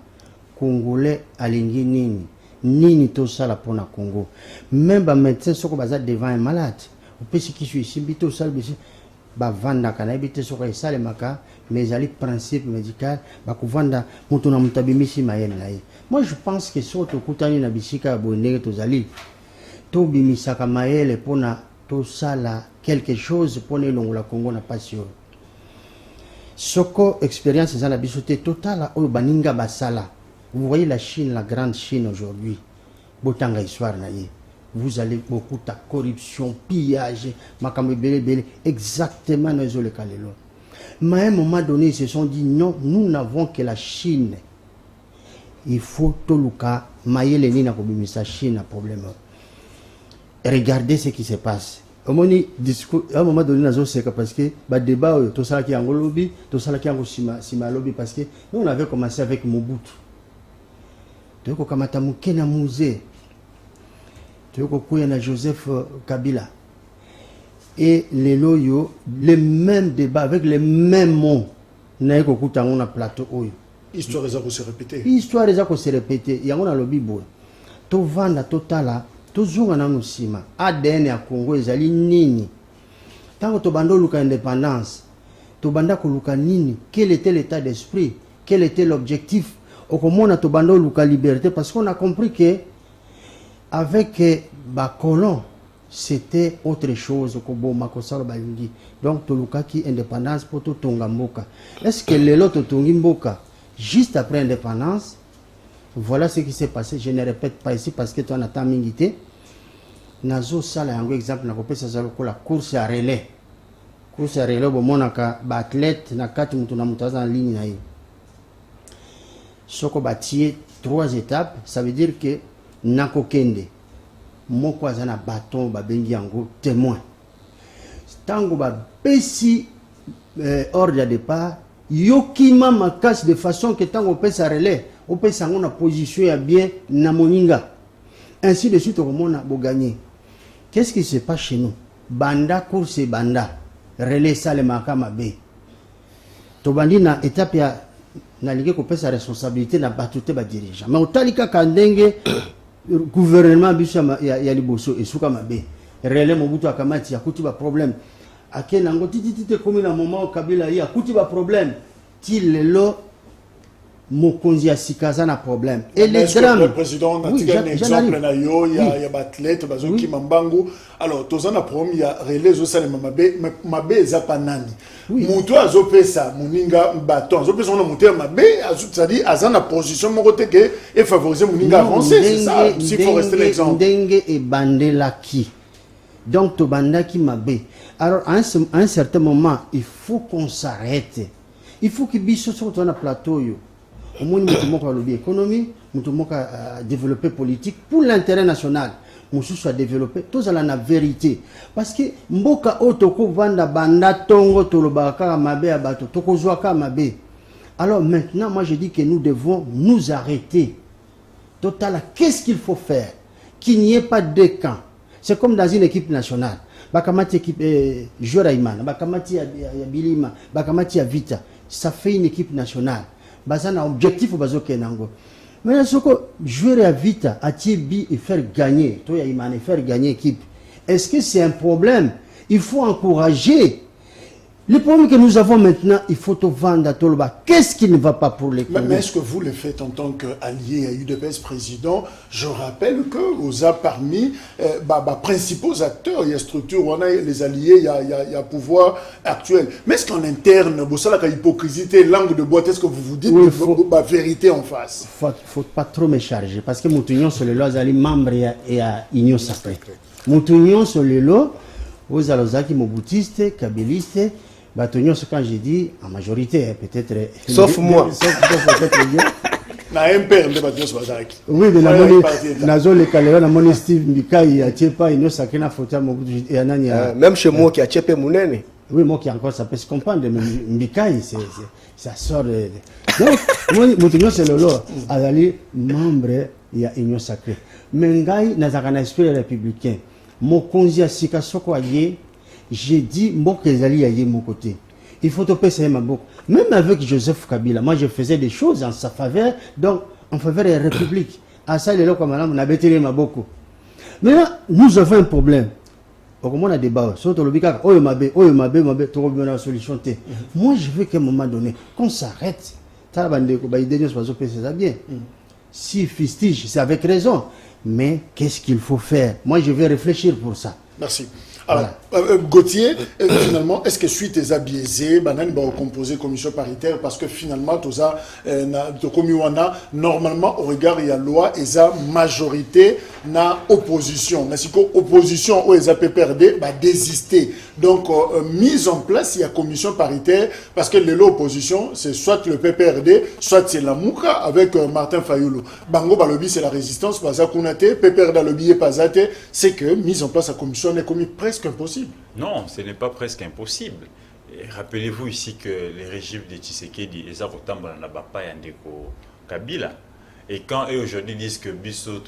Congolais alingi nini nini to sala pona Congo. Même ba médecin soko baza devant un malade. Au petit qui suis simbi to sala bisi ba vanda kana ebite soko esale maka mais ali principe médical ba kuvanda mutu na mutabimisi mayele na ye. Moi je pense que soto kutani na bisika bonenge to zali to bimisaka mayele pona to sala quelque chose pona longola Congo na passion. Soko expérience dans la bisoté totale au baninga basala. Vous voyez la Chine, la grande Chine aujourd'hui. Botanga histoire na ye. Vous allez beaucoup de corruption, pillage, makambe bele exactement dans le kalelo. Mais à un moment donné, ils se sont dit non, nous n'avons que la Chine. Il faut toluka mayele ni na kobimisa Chine a problème. Regardez ce qui se passe. Au moment donné, c'est parce que le débat, tout ça qui est en lobby, tout ça qui est en sima lobby, parce que nous, on avait commencé avec Mobutu. Tu vois, comme tu as musée, tu vois, comme Joseph Kabila. Et les loyaux, les mêmes débats, avec les mêmes mots, on a plateau.
Histoire est à se répéter.
Histoire est à se répéter. Il y a un lobby. Tu vends total. Tozunga na musima ADN ya Congo ezali nini tango tobando luka indépendance tobanda ko luka nini, quel était l'état d'esprit, quel était l'objectif okomona tobando luka liberté, parce qu'on a compris que avec ba colon c'était autre chose ko boma ko sala balingi, donc to luka ki indépendance pour to tonga mboka. Est-ce que lelo to tongi mboka juste après indépendance? Voilà ce qui s'est passé. Je ne répète pas ici parce que tu en as tant milité. Nazo sala yango exemple na kopesa za la course à relais. Course à relais bo monaka ba athlète na kati mutu na mutaza en ligne na ye. Soko batie 3 étapes, ça veut dire que nako kende moko azana bâton ba bengi yango témoin. Tango ba pesi ordre de départ yokima makasi de façon que tango pesa relais on peut s'en na position ya bien na moninga, ainsi de suite au monde a gagné. Qu'est-ce qui se passe chez nous? Banda course banda relais sale makama be to bandi na étape ya na ligue ko pesa responsabilité na batute ba dirigeant, mais otalika kandenge gouvernement biso ya liboso esuka mabe relais Mobutu akamati akuti ba problème akena ngo titite comme na moment Kabila ya akuti ba problème til lo mokonzi ya sikaza na problème. Et les drames,
le président a un exemple na yo il y a athlète bazo ki mambangu. Alors tozana problème il y a relais zo sale mabe za panani mutu azo pesa muninga bâton azo pesa na mutu mabe c'est-à-dire azana position moko te que et favoriser muninga avancer, c'est ça, s'il faut rester l'exemple
ndenge e bandela ki donc to bandaki mabe. Alors à un certain moment il faut qu'on s'arrête, il faut que biso sur ton plateau yo au moins nous devons lobby économie, nous devons développer politique pour l'intérêt national. Nous soit développer tous à la vérité, parce que mboka otoko vanda banda tongo tolobaka mabe abato toko zoaka mabe. Alors maintenant moi je dis que nous devons nous arrêter. Total, qu'est-ce qu'il faut faire? Qu'il n'y ait pas de camps. C'est comme dans une équipe nationale. Bakamati équipe Joraïman, Bakamati ya Bilima, Bakamati ya Vita. Ça fait une équipe nationale. Bazana objectif bazo kenango. Mais ce que jouer à vite à Tibi et faire gagner, toi faire gagner équipe. Est-ce que c'est un problème? Il faut encourager Le problème que nous avons maintenant, il faut te vendre à Toloba. Qu'est-ce qui ne va pas pour les Congolais?
Mais est-ce que vous le faites en tant qu'allié à UDPS président? Je rappelle que vous êtes parmi principaux acteurs. Il y a structure, on a les alliés, il y a pouvoir actuel. Mais est-ce qu'en interne, vous savez la hypocrisie, langue de boîte, est-ce que vous vous dites la vérité en face?
Faut pas trop me charger parce que Moutunion sur le lot, ils membre et à Union Sacrée. Moutunion sur le lot, aux alozaki moboutiste, kabyliste. Batonio, ce quand j'ai dit, en majorité, peut-être.
Sauf moi.
Sauf peut-être bien.
Na un père de Batonio Swazaki.
Oui, mais la monnaie, Nazo le Kalera, la monnaie Steve Mika, il y a pas, il ne s'est pas photo et Anania.
Même chez moi qui a tchépé Mounene.
Oui, moi qui encore, ça peut se comprendre, mais Mika, ça sort de. Donc, moi, Moutunion, c'est le lot. Azali, membre, il y a Union Sacrée. Mais Ngai, n'a pas un esprit républicain. Mon konzi à Sikasoko aye. J'ai dit, moi, que les alliés aillent mon côté. Il faut te payer ma boucle. Même avec Joseph Kabila, moi, je faisais des choses en sa faveur, donc en faveur de la République. À ça, les gens comme on a bêté ma beaucoup. Maintenant, nous avons un problème. On a un débat. Surtout le bicard, oh, ma bé, tu reviens la solution. Moi, je veux qu'à un moment donné, qu'on s'arrête. Si fustige, c'est avec raison. Mais qu'est-ce qu'il faut faire? Moi, je vais réfléchir pour ça.
Merci. Alors, Gauthier, finalement, est-ce que suite à biaisé, Banan va composer commission paritaire parce que finalement, tout ça, normalement, au regard de la loi, il y a majorité na opposition. Mais si opposition ou les PPRD va désister. Donc, mise en place, il y a commission paritaire parce que l'opposition, c'est soit le PPRD, soit c'est la Mouka avec Martin Fayoulou. Bango Balobi, c'est la résistance, Baza Kounate, PPRD Lobi et Pazate, c'est que mise en place la commission est commis presque impossible.
Non, ce n'est pas presque impossible. Rappelez-vous ici que les régimes de Tshisekedi, ils ont Kabila. Et quand eux aujourd'hui disent que Bissot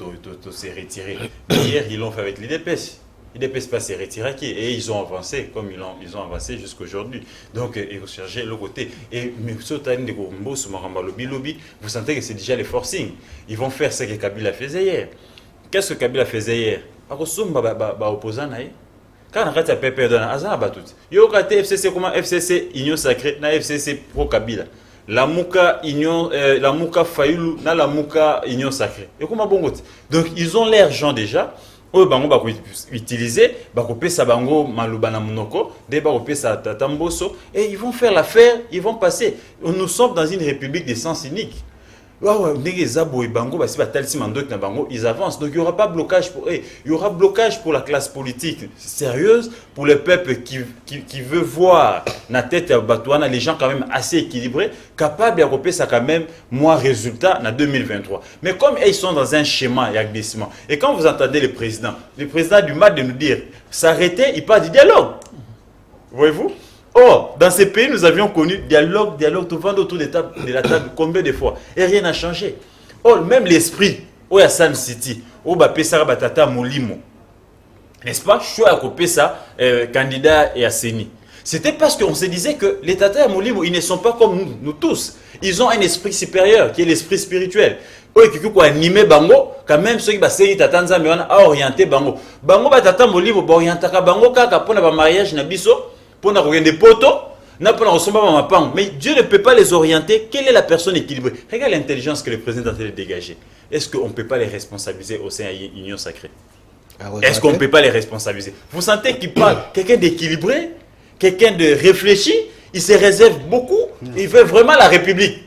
s'est retiré, hier ils l'ont fait avec l'IDPS. L'IDPS pas s'est retiré et ils ont avancé comme ils ont avancé jusqu'à aujourd'hui. Donc il faut chercher le côté. Et vous sentez que c'est déjà les forcing. Ils vont faire ce que Kabila faisait hier. Qu'est-ce que Kabila faisait hier? Opposant quand on a fait PPR dans la batut. Yo kate FCC comment FCC Union Sacrée na FCC pro Kabila. La Mouka Union la Mouka Fayoulou na la Mouka Union Sacrée. Et comment bon donc ils ont l'air déjà. Oyo bango ba ko utiliser ba ko pesa bango maluba na monoko, de ba ko pesa tatamboso et ils vont faire l'affaire, ils vont passer. Nous sommes dans une république des sens uniques. Ils avancent. Donc il n'y aura pas blocage pour eux. Il y aura blocage pour la classe politique sérieuse, pour le peuple qui veut voir la tête à Batouana, les gens quand même assez équilibrés, capables de repérer ça quand même, moi, résultat en 2023. Mais comme ils sont dans un schéma et un glissement, et quand vous entendez le président a du mal de nous dire s'arrêter, il parle du dialogue. Voyez-vous? Or, dans ces pays, nous avions connu dialogue, tout le monde autour de la table, combien de fois? Et rien n'a changé. Or, même l'esprit, au San City, au Bapesa Batata Molimo, n'est-ce pas? Choix à couper ça, candidat et Asseni. C'était parce qu'on se disait que les Tata Molimo, ils ne sont pas comme nous tous. Ils ont un esprit supérieur, qui est l'esprit spirituel. Oye qui ko animer bango quand même ceux qui ba sey tata nzambe wana a orienter bango batata molimo ba orientaka bango kaka pona ba mariage na biso pona ko ngende poto na pona ko somba ba mapango mais Dieu ne peut pas les orienter. Quelle est la personne équilibrée? Regarde l'intelligence que le président a dégagée. Est-ce qu'on ne peut pas les responsabiliser au sein de l'Union Sacrée? Est-ce qu'on ne peut pas les responsabiliser? Vous sentez qu'il parle quelqu'un d'équilibré, quelqu'un de réfléchi, il se réserve beaucoup, il veut vraiment la République.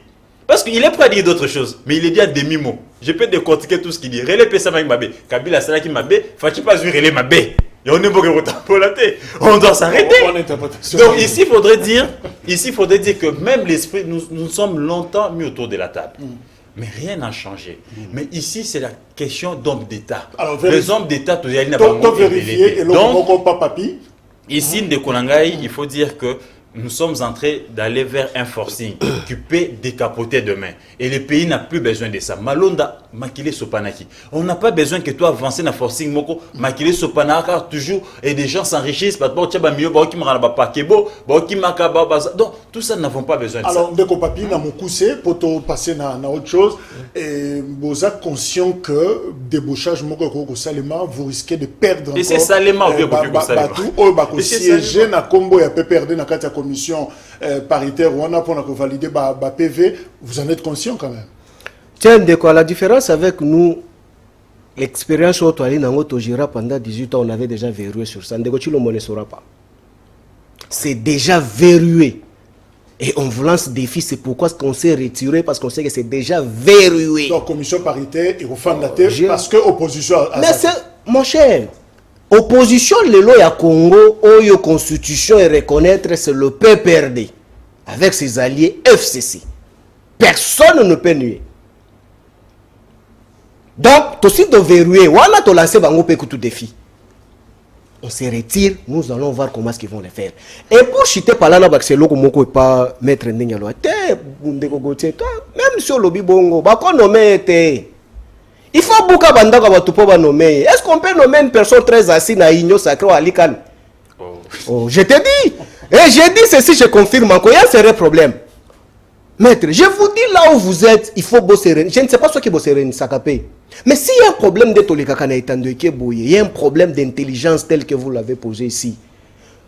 Parce qu'il est prêt à dire d'autres choses, mais il est dit à demi-mot. Je peux décortiquer tout ce qu'il dit. Relais Pessa Mabé, Kabila Salaki Mabé, Fachi pas Relais Mabé. Et on est beaucoup on doit s'arrêter. Donc ici, il faudrait dire que même l'esprit, nous sommes longtemps mis autour de la table. Mais rien n'a changé. Mais ici, c'est la question d'hommes d'État. Les hommes d'État, tout le monde
n'a pas vérifié. Donc,
ici, de Konangaï, il faut dire que nous sommes en train d'aller vers un forcing qui peut décapoter demain. Et le pays n'a plus besoin de ça. Malonda, Makile Sopanaki. On n'a pas besoin que toi avances dans forcing. Moko, Makile Sopanaki, toujours, et des gens s'enrichissent. Donc, tout ça, nous n'avons pas besoin de ça.
Alors, dès papier, n'a mokoussé, pour passer à autre chose, et vous êtes conscient que débauchage, vous risquez de perdre.
Et c'est salement,
siéger na combo, il y a perdre dans commission paritaire on a pour valider PV, vous en êtes conscient quand même?
Tiens, de quoi la différence avec nous, l'expérience où tu allais dans notre Gira pendant 18 ans, on avait déjà verrouillé sur ça. Tu ne saura pas. C'est déjà verrouillé. Et on vous lance défi, c'est pourquoi on s'est retiré, parce qu'on sait que c'est déjà verrouillé.
Donc, commission paritaire, il faut faire la tête, parce que l'opposition a...
Mais c'est, mon cher, opposition, les lois à Congo, la constitution et reconnaître, c'est le PPRD, avec ses alliés FCC. Personne ne peut nuire. Donc, tu de verrouiller, on a te lancé tout défi. On se retire, nous allons voir comment est-ce qu'ils vont le faire. Et pour chuter par là, c'est là que pas mettre Ndinyalo. Même sur le Bibongo, il faut beaucoup de nommer. Est-ce qu'on peut nommer une personne très assise à Igno Sacré à Likan? Oh, je te dis. Et j'ai dit ceci, je confirme encore. Il y a un sérieux problème. Maître, je vous dis là où vous êtes, il faut bosser. Je ne sais pas ce qui bosser en Sakapé. Mais s'il y a un problème de Tolikakana et il y a un problème d'intelligence tel que vous l'avez posé ici,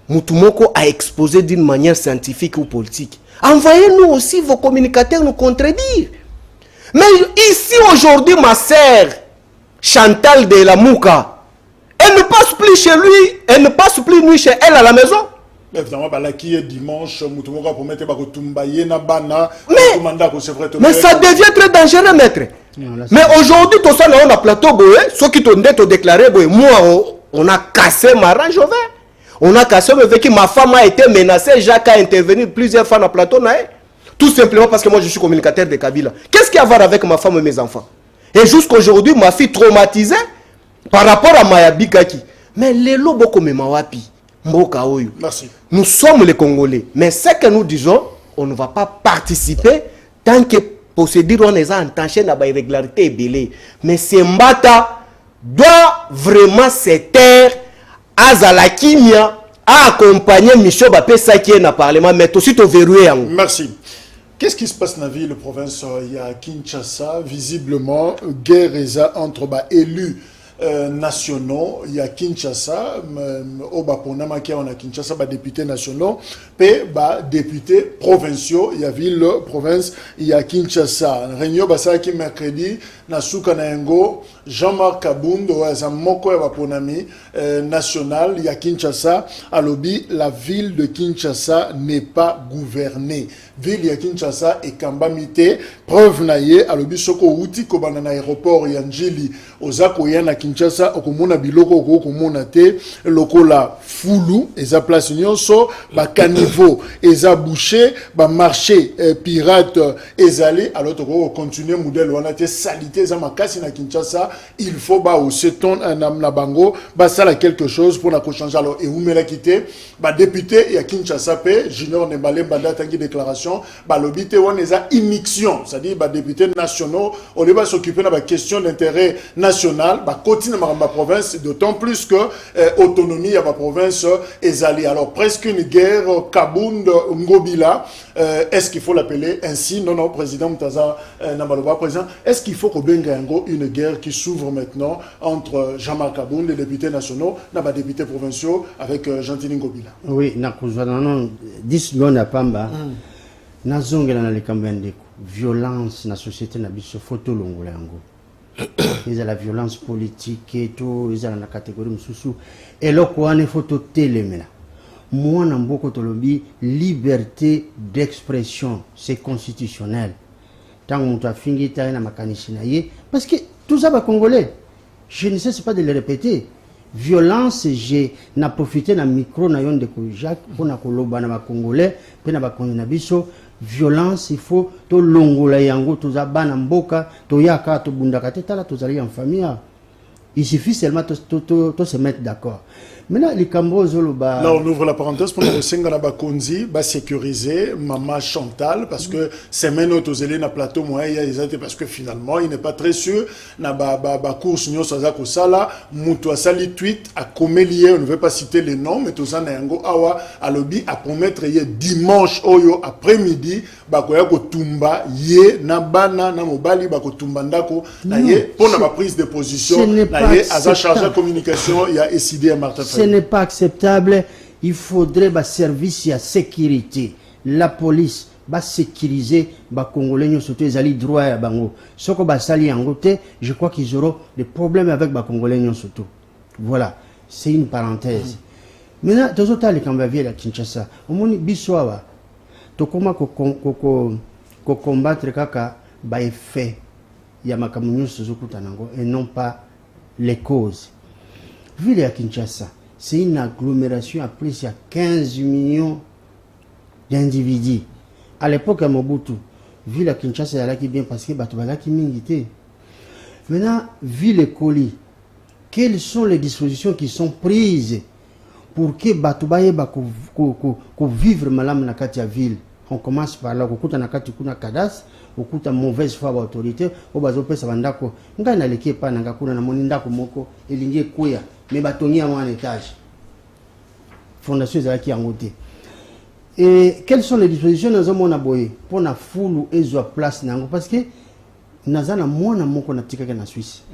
Mutumoko a exposé d'une manière scientifique ou politique. Envoyez-nous aussi vos communicateurs nous contredire. Mais ici aujourd'hui, ma sœur Chantal de la Mouka, elle ne passe plus chez lui, elle ne passe plus nuit chez elle à la maison.
Évidemment, qui est dimanche,
mais ça devient très dangereux, maître. Mais aujourd'hui, tout ça, on a plateau, ceux qui t'ont déclaré, moi, on a cassé ma range au vert. On a cassé le véhicule, ma femme a été menacée, Jacques a intervenu plusieurs fois dans le plateau. Tout simplement parce que moi, je suis communicateur de Kabila. Qu'est-ce qu'il y a à voir avec ma femme et mes enfants? Et jusqu'aujourd'hui, ma fille traumatisée par rapport à Mayabi Kaki. Mais les lobos comme Mawapi.
Merci.
Nous sommes les Congolais, mais ce que nous disons, on ne va pas participer tant que procédure on est entaché dans l'irrégularité et belé. Mais ce Mbata doit vraiment se taire à Zalakimia, à accompagner Michel Bapé qui est dans le Parlement, mais aussi au verrouillé.
Merci. Qu'est-ce qui se passe dans la ville, province, il y a Kinshasa, visiblement, guerre entre élus nationaux, il y a Kinshasa, au Baponama qui on a Kinshasa, députés nationaux, puis députés provinciaux, il y a ville, province, il y a Kinshasa. Réunion Bassa qui mercredi, Nasuka Naengo, Jean-Marc Kabundo, Moko Baponami, national, il y a Kinshasa, à l'obi, la ville de Kinshasa n'est pas gouvernée. Ville, il y a Kinshasa et Kambamite, preuve naïe, à l'obi, Soko Uti, Kobana aéroport, Yanjili, Ozako Yana Kinshasa, Okomona Biloko, Okomona Te, Lokola Foulou, Eza place Nyonso, Caniveau, Eza Boucher, marché pirate, Ezali, alors on continue modèle, on a été salité, Eza Makasi na Kinshasa, il faut aussi ton na bango, ça là quelque chose pour la changer. Alors, et où me l'a quitté, député, il y a Kinshasa, Junior Nebale, Banda Tangi déclaration, l'obité, on est à immixtion, c'est-à-dire, députés nationaux, on va s'occuper de la question d'intérêt national, continue dans ma province, d'autant plus que autonomie à ma province est allée. Alors, presque une guerre, Kabound, Ngobila, est-ce qu'il faut l'appeler ainsi? Non, président Mtaza Namaloba, président, est-ce qu'il faut qu'on ait une guerre qui s'ouvre maintenant entre Jean-Marc Kabound, les députés nationaux, les députés provinciaux, avec Gentili Ngobila?
Oui, non, 10 secondes à Pamba. Nazongela na lekambendeko. Violence na société na biso photo longola yango. Ils ont la violence politique et tout, ils ont la catégorie msusu. Et là, quoi, il faut tout télémena. Moi, dans beaucoup de lobby, liberté d'expression, c'est constitutionnel. Tant qu'on a fini, t'as na makanishinaye. Parce que tout ça va congolais. Je ne sais pas de le répéter. Violence, j'ai n'a profité d'un micro na yon de Jacques pour na koloba na congolais, pe na bakongina biso. Violence, il faut to longola yango to zabana mboka to yaka to bundaka tetala to zali en famille. Il suffit seulement de se mettre d'accord. Maintenant, les Cambozolo,
là, on ouvre la parenthèse pour le Sengana Bakonzi, sécuriser Maman Chantal, parce que c'est maintenant aux élèves na plateau, moi, parce que finalement, il n'est pas très sûr. Na course, nous, Sazako Sala, Moutoua Sali tweet, à Comélier, on ne veut pas citer les noms, mais tout ça, Nayango Awa, à lobby, à promettre, dimanche, Oyo, après-midi, Bakoya Tumba, Ye, Nabana, Namobali, Bako Tumbandako, pour la prise de position, à sa charge de communication, il y a SID à Martin.
Ce n'est pas acceptable. il faudrait ba service ya sécurité, la police ba sécuriser ba congolais ñoo surtout ezali droit ya bango. Soko ba sali yango te, je crois qu'ils auront des problèmes avec ba congolais ñoo surtout. Voilà, c'est une parenthèse. Maintenant, tozota les Kambavie la Kinshasa. Omoni biso awa tokoma ko combattre kaka ba effet ya makambo nyonso zokuta nango et non pas les causes. Ville à Kinshasa, c'est une agglomération à plus de 15 millions d'individus. À l'époque à Mobutu, ville à Kinshasa elle a qui bien parce que Batubala qui mingité. Maintenant, ville Koli, quelles sont les dispositions qui sont prises pour que Batubaye ko vivre malam na kati ya ville? On commence par là, okuta na kati kuna kadas, okuta mauvaise foi ba autorité, o bazopesa bandako, nga na leki pa na kuna na moni ndako moko elingi koya, mais batongi en étage. Fondation ezalaki yango te. Et quelles sont les dispositions dans mona boye pour na fulu ezwa place nango parce que nazana mona moko na tikaka na Suisse.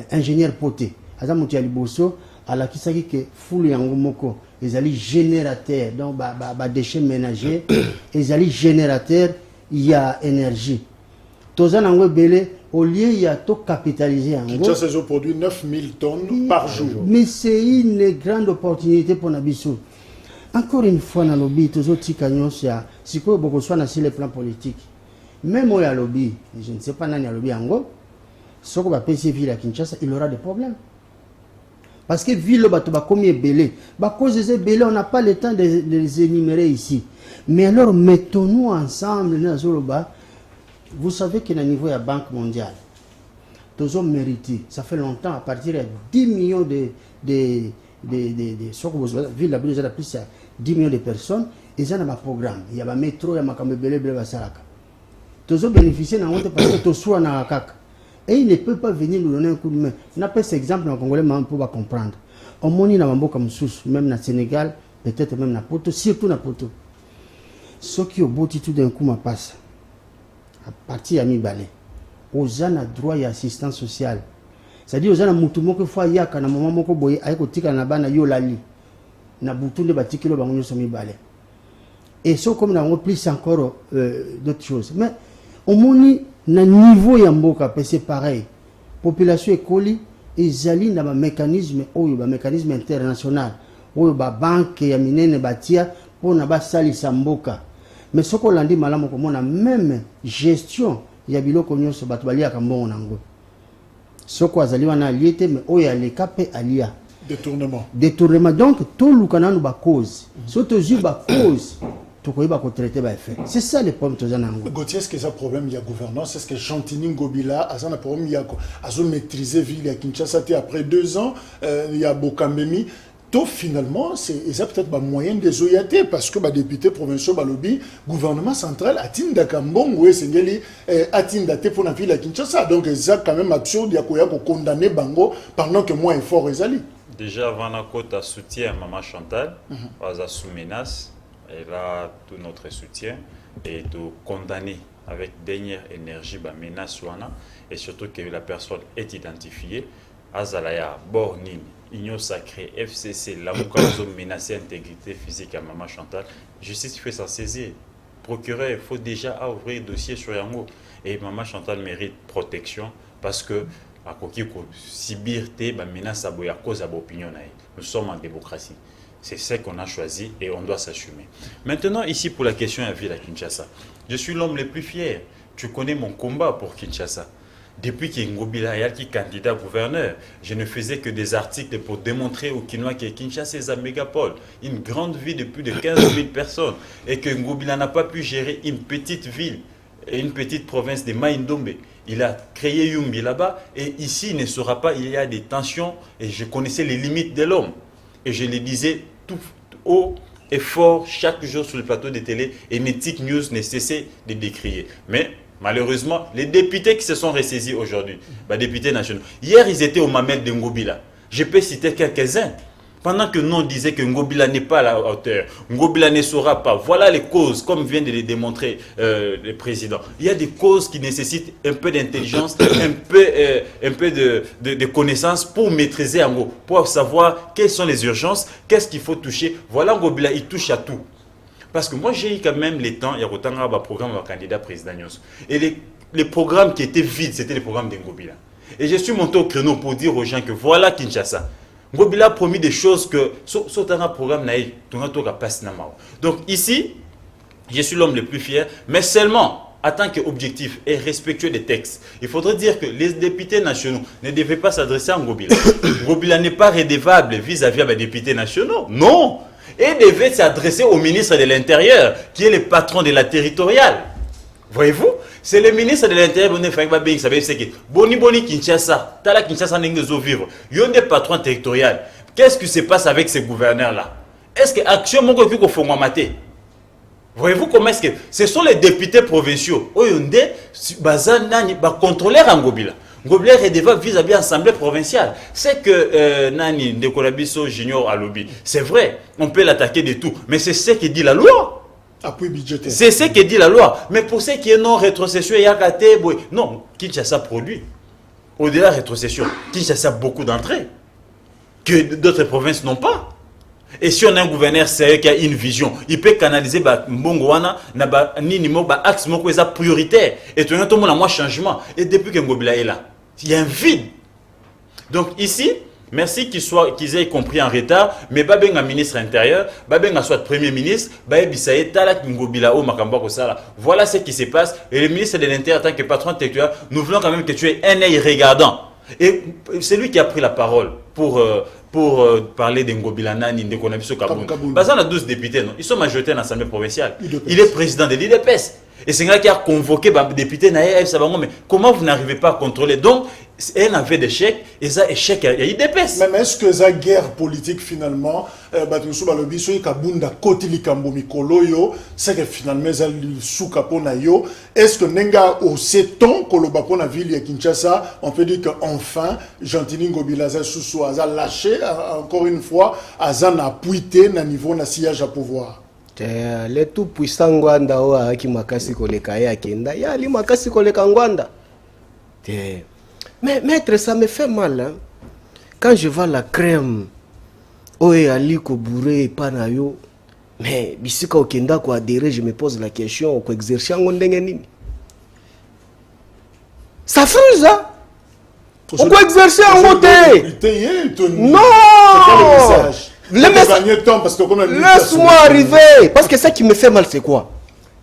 Ingénieur poté, aza muti ya liboso alakisaki ke fulu yango moko ezali générateur donc ba déchets ménagers ezali générateur il y a énergie. Toza nango belé au lieu il y a to capitaliser yango.
Ça c'est produit 9000 tonnes par jour.
Mais c'est une grande opportunité pour Nabiso. Encore une fois, dans le lobby, toujours Tikanyos, si quoi beaucoup soit sur le plan politique. Même au lobby, je ne sais pas dans le lobby en gros, ce qu'on va passer ville à Kinshasa, il aura des problèmes. Parce que ville le bateau va combien belé, bah cause de ces belés, on n'a pas le temps de les énumérer ici. Mais alors mettons-nous ensemble dans le bas. Vous savez qu'à niveau de la Banque mondiale, tous ont mérité. Ça fait longtemps, à partir de 10 millions de ce que vous avez vu, la ville a plus de 10 millions de personnes, ils ont un programme. Il y a un métro, il y a un camébélé, il y a un salaka. Tous ont bénéficié d'un autre parce que tous sont dans la CAC. Et ils ne peuvent pas venir nous donner un coup de main. On a cet exemple en Congolais, mais on peut pas comprendre. On monnaie dans Mambo comme sous, même dans le Sénégal, peut-être même dans Poto, surtout dans Poto. Ceux qui ont beau tout d'un coup, ma passe. À partir de mi-balé. Aux gens ont droit à assistance sociale. C'est-à-dire aux gens ont mutu moko fois yaka na moment moko boye ayeko tika na bana yo lali na butunde batikilo bango nyoso mibale. Et ça comme na plus encore d'autres choses. Mais au moni na niveau ya mboka c'est pareil. Population ekoli ezali na ba mécanisme oyo ba mécanisme international oyo ba banque ya minene batia pona ba salisa mboka. Mais ce qu'on l'a dit malamu komona même gestion ya biloko nyoso batu baliaka mbongo nango. Ce qu'on a dit, on a lié, mais on a les capés à l'IA.
Détournement.
Détournement. Donc, tout le canal nous a cause. Surtout, il y a cause. Tout le monde traiter par effet. C'est ça le problème que nous
Gauthier, est-ce que c'est un problème, il y a gouvernance? Est-ce que Chantini Ngobila a un problème, il y a maîtrisé ville à Kinshasa après 2 ans, il y a Bokambemi. Donc finalement, c'est peut-être un moyen de zoyater parce que les députés provinciaux, le gouvernement central, Atinda Kambong, oui, c'est Atinda pour la ville à Kinshasa. Donc c'est quand même absurde, il y a condamner Bango pendant que moins fort est allé.
Déjà, avant la côte à soutien, Maman Chantal, pas sous menace, elle a tout notre soutien et de condamner avec dernière énergie, menace et surtout que la personne est identifiée. Azalaya, Bornine, Union Sacrée, FCC, la Moukazo menacé l'intégrité physique à Maman Chantal. Justice fait s'en saisir. Procureur, il faut déjà ouvrir le dossier sur Yango. Et Maman Chantal mérite protection parce que à Kokiko, Sibirté, menace à cause de l'opinion. Nous sommes en démocratie. C'est ce qu'on a choisi et on doit s'assumer. Maintenant, ici pour la question de la ville à Kinshasa. Je suis l'homme le plus fier. Tu connais mon combat pour Kinshasa. Depuis que Ngobila est candidat gouverneur, je ne faisais que des articles pour démontrer aux Kinois que Kinshasa est un mégapole, une grande ville de plus de 15 000 personnes, et que Ngobila n'a pas pu gérer une petite ville et une petite province de Maïndombe. Il a créé Yumbi là-bas, et ici, il ne sera pas, il y a des tensions, et je connaissais les limites de l'homme. Et je les disais tout haut et fort chaque jour sur le plateau de télé, et Netic News ne cessait de décrier. Mais malheureusement, les députés qui se sont ressaisis aujourd'hui, députés nationaux, hier ils étaient au Mamel de Ngobila. Je peux citer quelques-uns. Pendant que nous on disait que Ngobila n'est pas à la hauteur, Ngobila ne saura pas. Voilà les causes, comme vient de les démontrer le président. Il y a des causes qui nécessitent un peu d'intelligence, un peu de connaissances pour maîtriser en gros, pour savoir quelles sont les urgences, qu'est-ce qu'il faut toucher. Voilà, Ngobila, il touche à tout. Parce que moi, j'ai eu quand même les temps, il y a autant de programmes de candidat président. Et les programmes qui étaient vides, c'était les programmes d'Ngobila. Et je suis monté au créneau pour dire aux gens que voilà Kinshasa. Ngobila a promis des choses que sur un programme naïf, donc ici, je suis l'homme le plus fier, mais seulement en tant qu'objectif et respectueux des textes. Il faudrait dire que les députés nationaux ne devaient pas s'adresser à Ngobila. Ngobila n'est pas redevable vis-à-vis des députés nationaux. Non. Et devait s'adresser au ministre de l'Intérieur, qui est le patron de la territoriale. Voyez-vous? C'est le ministre de l'Intérieur qui savait ce que Boni Kinshasa, Tala Kinshasa n'est pas vivre. Il y a des patrons territoriaux. Qu'est-ce qui se passe avec ces gouverneurs-là? Est-ce que l'action est faut mater? Voyez-vous comment est-ce que ce sont les députés provinciaux qui contrôler Ngobila. Ngobila est devant vis-à-vis de l'Assemblée provinciale. C'est que Nani Ndekolabiso Junior à lobby. C'est vrai, on peut l'attaquer de tout, mais c'est ce que dit la loi. C'est ce que dit la loi. Mais pour ceux qui est non rétrocession, il y a non, Kinshasa produit. Au-delà de rétrocession, Kinshasa a beaucoup d'entrées que d'autres provinces n'ont pas. Et si on a un gouverneur sérieux qui a une vision, il peut canaliser Mbongoana, axe prioritaire. Et tout le monde a moins changement. Et depuis que Ngobila est là, il y a un vide. Donc ici, merci qu'ils aient compris en retard, mais Babenga ministre intérieur, Babenga soit premier ministre, Baebisaye, Talak Ngobila, Makamba Kosala. Voilà ce qui se passe. Et le ministre de l'Intérieur, en tant que patron territorial, nous voulons quand même que tu aies un œil regardant. Et c'est lui qui a pris la parole pour parler de Ngobila Nani, de Konabiso Kaboun. Parce qu'on a 12 députés, non? Ils sont majoritaires dans l'Assemblée provinciale. Il est président de l'IDPS. Et c'est là qui a convoqué les députés, mais comment vous n'arrivez pas à contrôler? Donc, c'est un aveu d'échec, et ça échec, il y a IDPS.
Mais est-ce que ça guerre politique finalement, c'est que finalement, est-ce que Nenga au seton, Kolobako na ville de Kinshasa, on peut dire qu'enfin, Gentini Ngobila Soussou a lâché, encore une fois, a appuité na niveau na sillage à pouvoir.
Le tout puissant Ngwanda oa ki makasi koleka ya kenda ya li makasi koleka Ngwanda. Mais maître, ça me fait mal hein? Quand je vois la crème oe ali ko bourré panayo, mais bisika okenda ko adhérer, je me pose la question ko exercer ngondenge nini? Ça fuse hein? On peut exercer en côté. Non. Laisse-moi arriver. Parce que ça qui me fait mal, c'est quoi?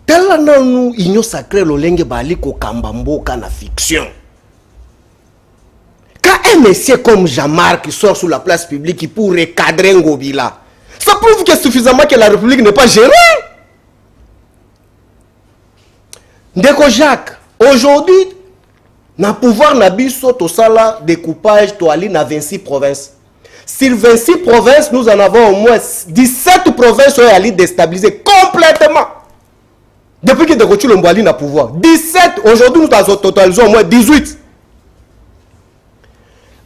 Tellement nous, igno sacré, l'olenge bali ko kambambo kana fiction. Quand un monsieur comme Jean-Marc sort sur la place publique pour recadrer Ngobila, ça prouve que suffisamment que la République n'est pas gérée. Ndeko Jacques, aujourd'hui, na pouvoir na biso to sala découpage to ali na 26 provinces. Sur 26 provinces, nous en avons au moins 17 provinces qui sont allées déstabiliser complètement. Depuis que Dekochu Lombouali n'a pouvoir. 17, aujourd'hui nous totalisons au moins 18.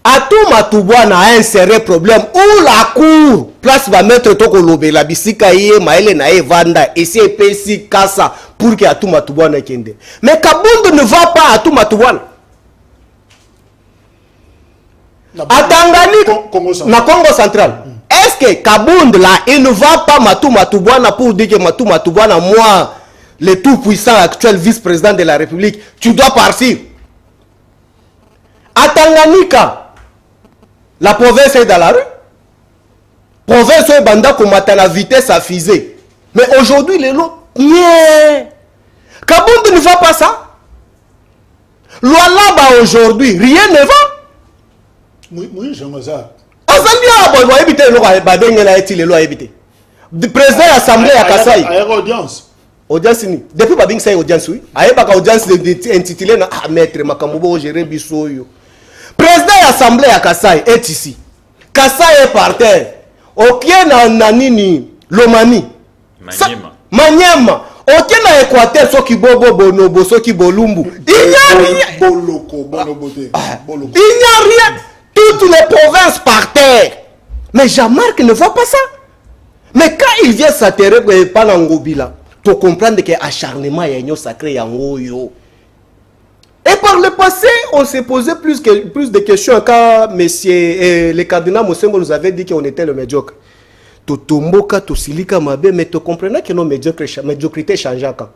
Atou Matouboana a un sérieux problème où la cour place va mettre Toko Lobe, la bisika yé, maele nae vanda, ici et ici, kasa, pour que Atou Matouboana kende. Mais Kabound ne va pas à Atou Matouboana. Atangani, na Congo central. Est-ce que Kabound là, il ne va pas Matou Matouboana pour dire que Matou Matouboana, moi, le tout puissant actuel vice-président de la République, tu dois partir. À Tanganyika, la province est dans la rue. Province est banda comme la vitesse à fusée. Mais aujourd'hui, les lots, Kabound ne va pas ça. Lualaba aujourd'hui, rien ne va.
Oui, j'aimerais ça.
Le président de l'Assemblée à Kassai.
Audience.
Audience ni. Depuis Babing Say audience oui. Aye baka audience intitulé na maître Makambo gérer bisoyo. Président de l'Assemblée à Kassai est ici. Kassai est par terre. Okie na nini Lomani. Manyema. Okie na Équateur soki bobo bonobo soki bolumbu. Il n'y a rien.
Boloko, bonobote.
Il n'y a rien. Toutes les provinces par terre. Mais Jean-Marc ne voit pas ça. Mais quand il vient s'atterrir par l'Angobila, tu comprends que l'acharnement est sacré. Et par le passé, on s'est posé plus de questions quand le cardinal Mosengo nous avait dit qu'on était le médiocre. Tu tomboka, tu silika mabe, mais tu comprenais que nos médiocrité changeait quand.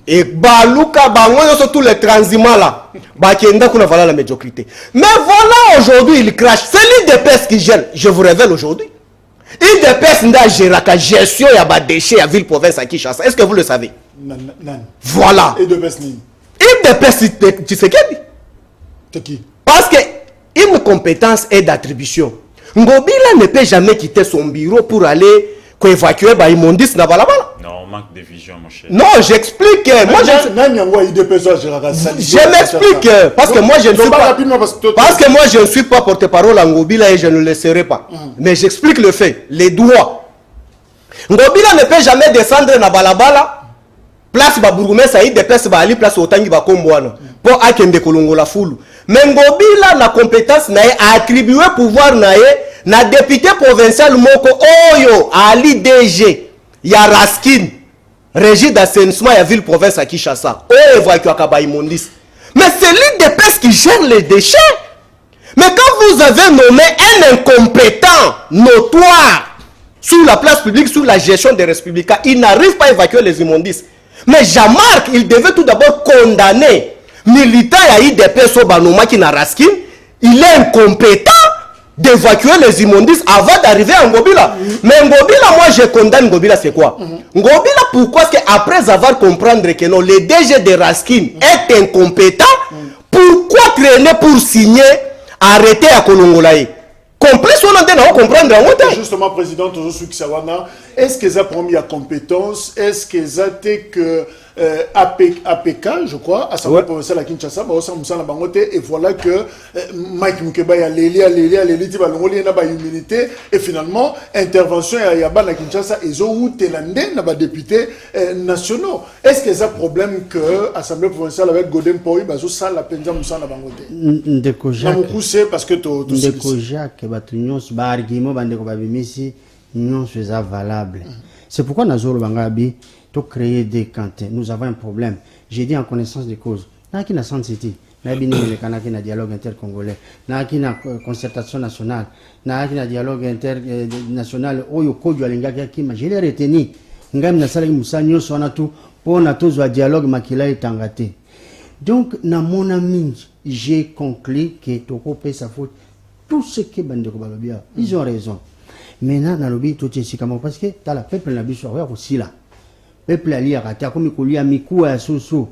Et baluka bango sont tous les transiments là. Bakenda kuna voilà la médiocrité. Mais voilà aujourd'hui il crache. C'est l'IDPS qui gère. Je vous révèle aujourd'hui. IDPS n'a géré la gestion ya ba déchets à ville province à Kinshasa. Est-ce que vous le savez?
Non.
Voilà.
IDPS ni.
IDPS tu sais qui? Parce que une compétence est d'attribution. Ngobila ne peut jamais quitter son bureau pour aller évacuer ba immondice na balabala.
Non, on manque de vision, mon cher.
Non, j'explique. Moi, je m'explique. Parce que moi, je ne suis pas. Parce que moi, je ne suis pas porte-parole à Ngobila et je ne le serai pas. Mais j'explique le fait. Les droits. Ngobila ne peut jamais descendre na balabala. Place Babourgoumé, ça y est, des places Bali, place Otangi Bakombouana. Pour Akende Kolongo la foule. Mais Ngobila, la compétence n'a attribué pouvoir na député provincial Moko Oyo, Ali DG, ya Raskin, régie d'assainissement à ville province à Kinshasa. Oh, évacué à Kabaïmondis. Mais c'est l'IDPS qui gère les déchets. Mais quand vous avez nommé un incompétent notoire sur la place publique, sur la gestion des républicains, il n'arrive pas à évacuer les immondices. Mais Jean-Marc, il devait tout d'abord condamner militant à IDPS au Banoma qui n'a Raskin. Il est incompétent d'évacuer les immondices avant d'arriver à Ngobila. Mais Ngobila, moi je condamne Ngobila, c'est quoi? Ngobila, pourquoi? Parce qu'après avoir compris que non, le DG de Raskin est incompétent, pourquoi traîner pour signer arrêter à Kolongolaï? Complice, on a comprendre.
Justement, président, est-ce que ça a promis à compétence? Est-ce que ça a que APK, je crois, Assemblée provinciale à Kinshasa, et voilà que Mike Mukeba a l'élite, immunité, et finalement, intervention à Yaban à Kinshasa, et où Télandé n'a pas député nationaux. Est-ce que ça a problème que l'Assemblée provinciale avec Godem Poi, ça la peine Moussa n'a pas voté? Parce que
c'est pourquoi Nazoro Bangabi to créer des cantins. Nous avons un problème. J'ai dit en connaissance de cause. N'a qui na City, n'a bini le canaki na dialogue intercongolais, n'a qui na concertation nationale, n'a qui na dialogue international. Oyo kodio alingaki kima. Je l'ai retenu. Ngam na sala musa nyoso na tout pour na tozo dialogue makila etangate. Donc na mon ami, j'ai conclu que toko pe sa faute tout ce que bandeko balobia. Ils ont raison. Maintenant na lobi tout est comme parce que t'as la peuple na biso aussi là. Peuple ali akata comme kolia miku ya soso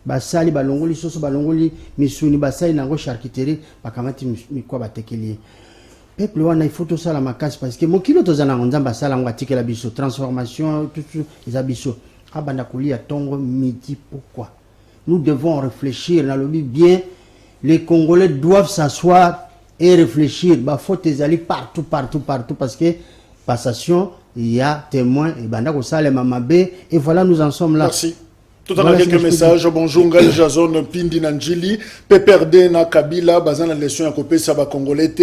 basali balongoli soso balongoli misuni basali nango charcuterie bakamati mikwa batekeli peuple wana il faut tout ça la makasi parce que mokilo tozana nzamba sala ngwatike la biso transformation tout les abisso abanda kolia tongo midi pourquoi nous devons réfléchir na lobi bien les Congolais doivent s'asseoir et réfléchir bah faut ezali partout parce que passation il y a témoin et banda ko sale mamabe et voilà nous en sommes là.
Merci. Tout à l'heure quelques messages. Bonjour Ngal Jason Pindi Nanjili PPRD na Kabila bazana l'élection à copé saba congolais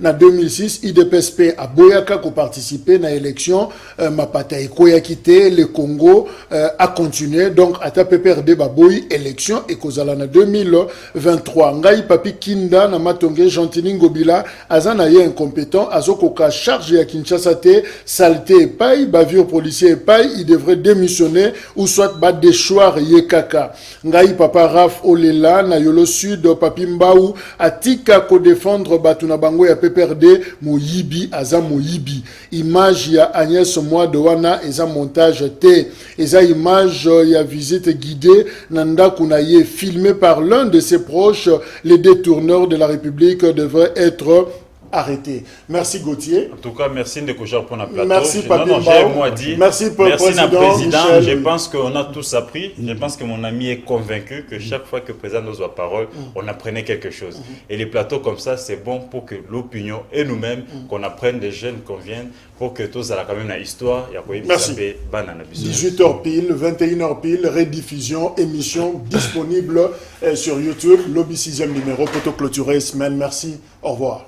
na 2006 IDPSP a Boyaka ko participer na élection mapata ekoya quitté le Congo a continué donc ata PPRD ba boy élection et kozala na 2023 ngai papi Kinda na Matonge Gentini Ngobila azana ye incompétent azoko ka charge ya Kinshasa te saleté paille bavure policier paille il devrait démissionner ou soit ba déchoir Yekaka ngai papa Raf Olela na Yolo Sud papi Mbaou atika ko défendre batuna bango ya PPRD moyibi aza moyibi image ya Agnès Mwadowana eza montage te eza image ya visite guidée nanda kunaye filmé par l'un de ses proches. Les détourneurs de la République devraient être arrêté. Merci Gauthier.
En tout cas, merci Ndekojar pour notre plateau.
Merci Papi
Dit.
Merci
président.
Michel.
Je pense qu'on a tous appris. Je pense que mon ami est convaincu que chaque fois que le président nous a parole, on apprenait quelque chose. Et les plateaux comme ça, c'est bon pour que l'opinion et nous-mêmes, qu'on apprenne des jeunes qu'on vienne, pour que tous aient quand même une histoire.
Merci. 18h pile, 21h pile, rediffusion, émission disponible sur YouTube. Lobby 6e numéro, pour clôturer semaine. Merci. Au revoir.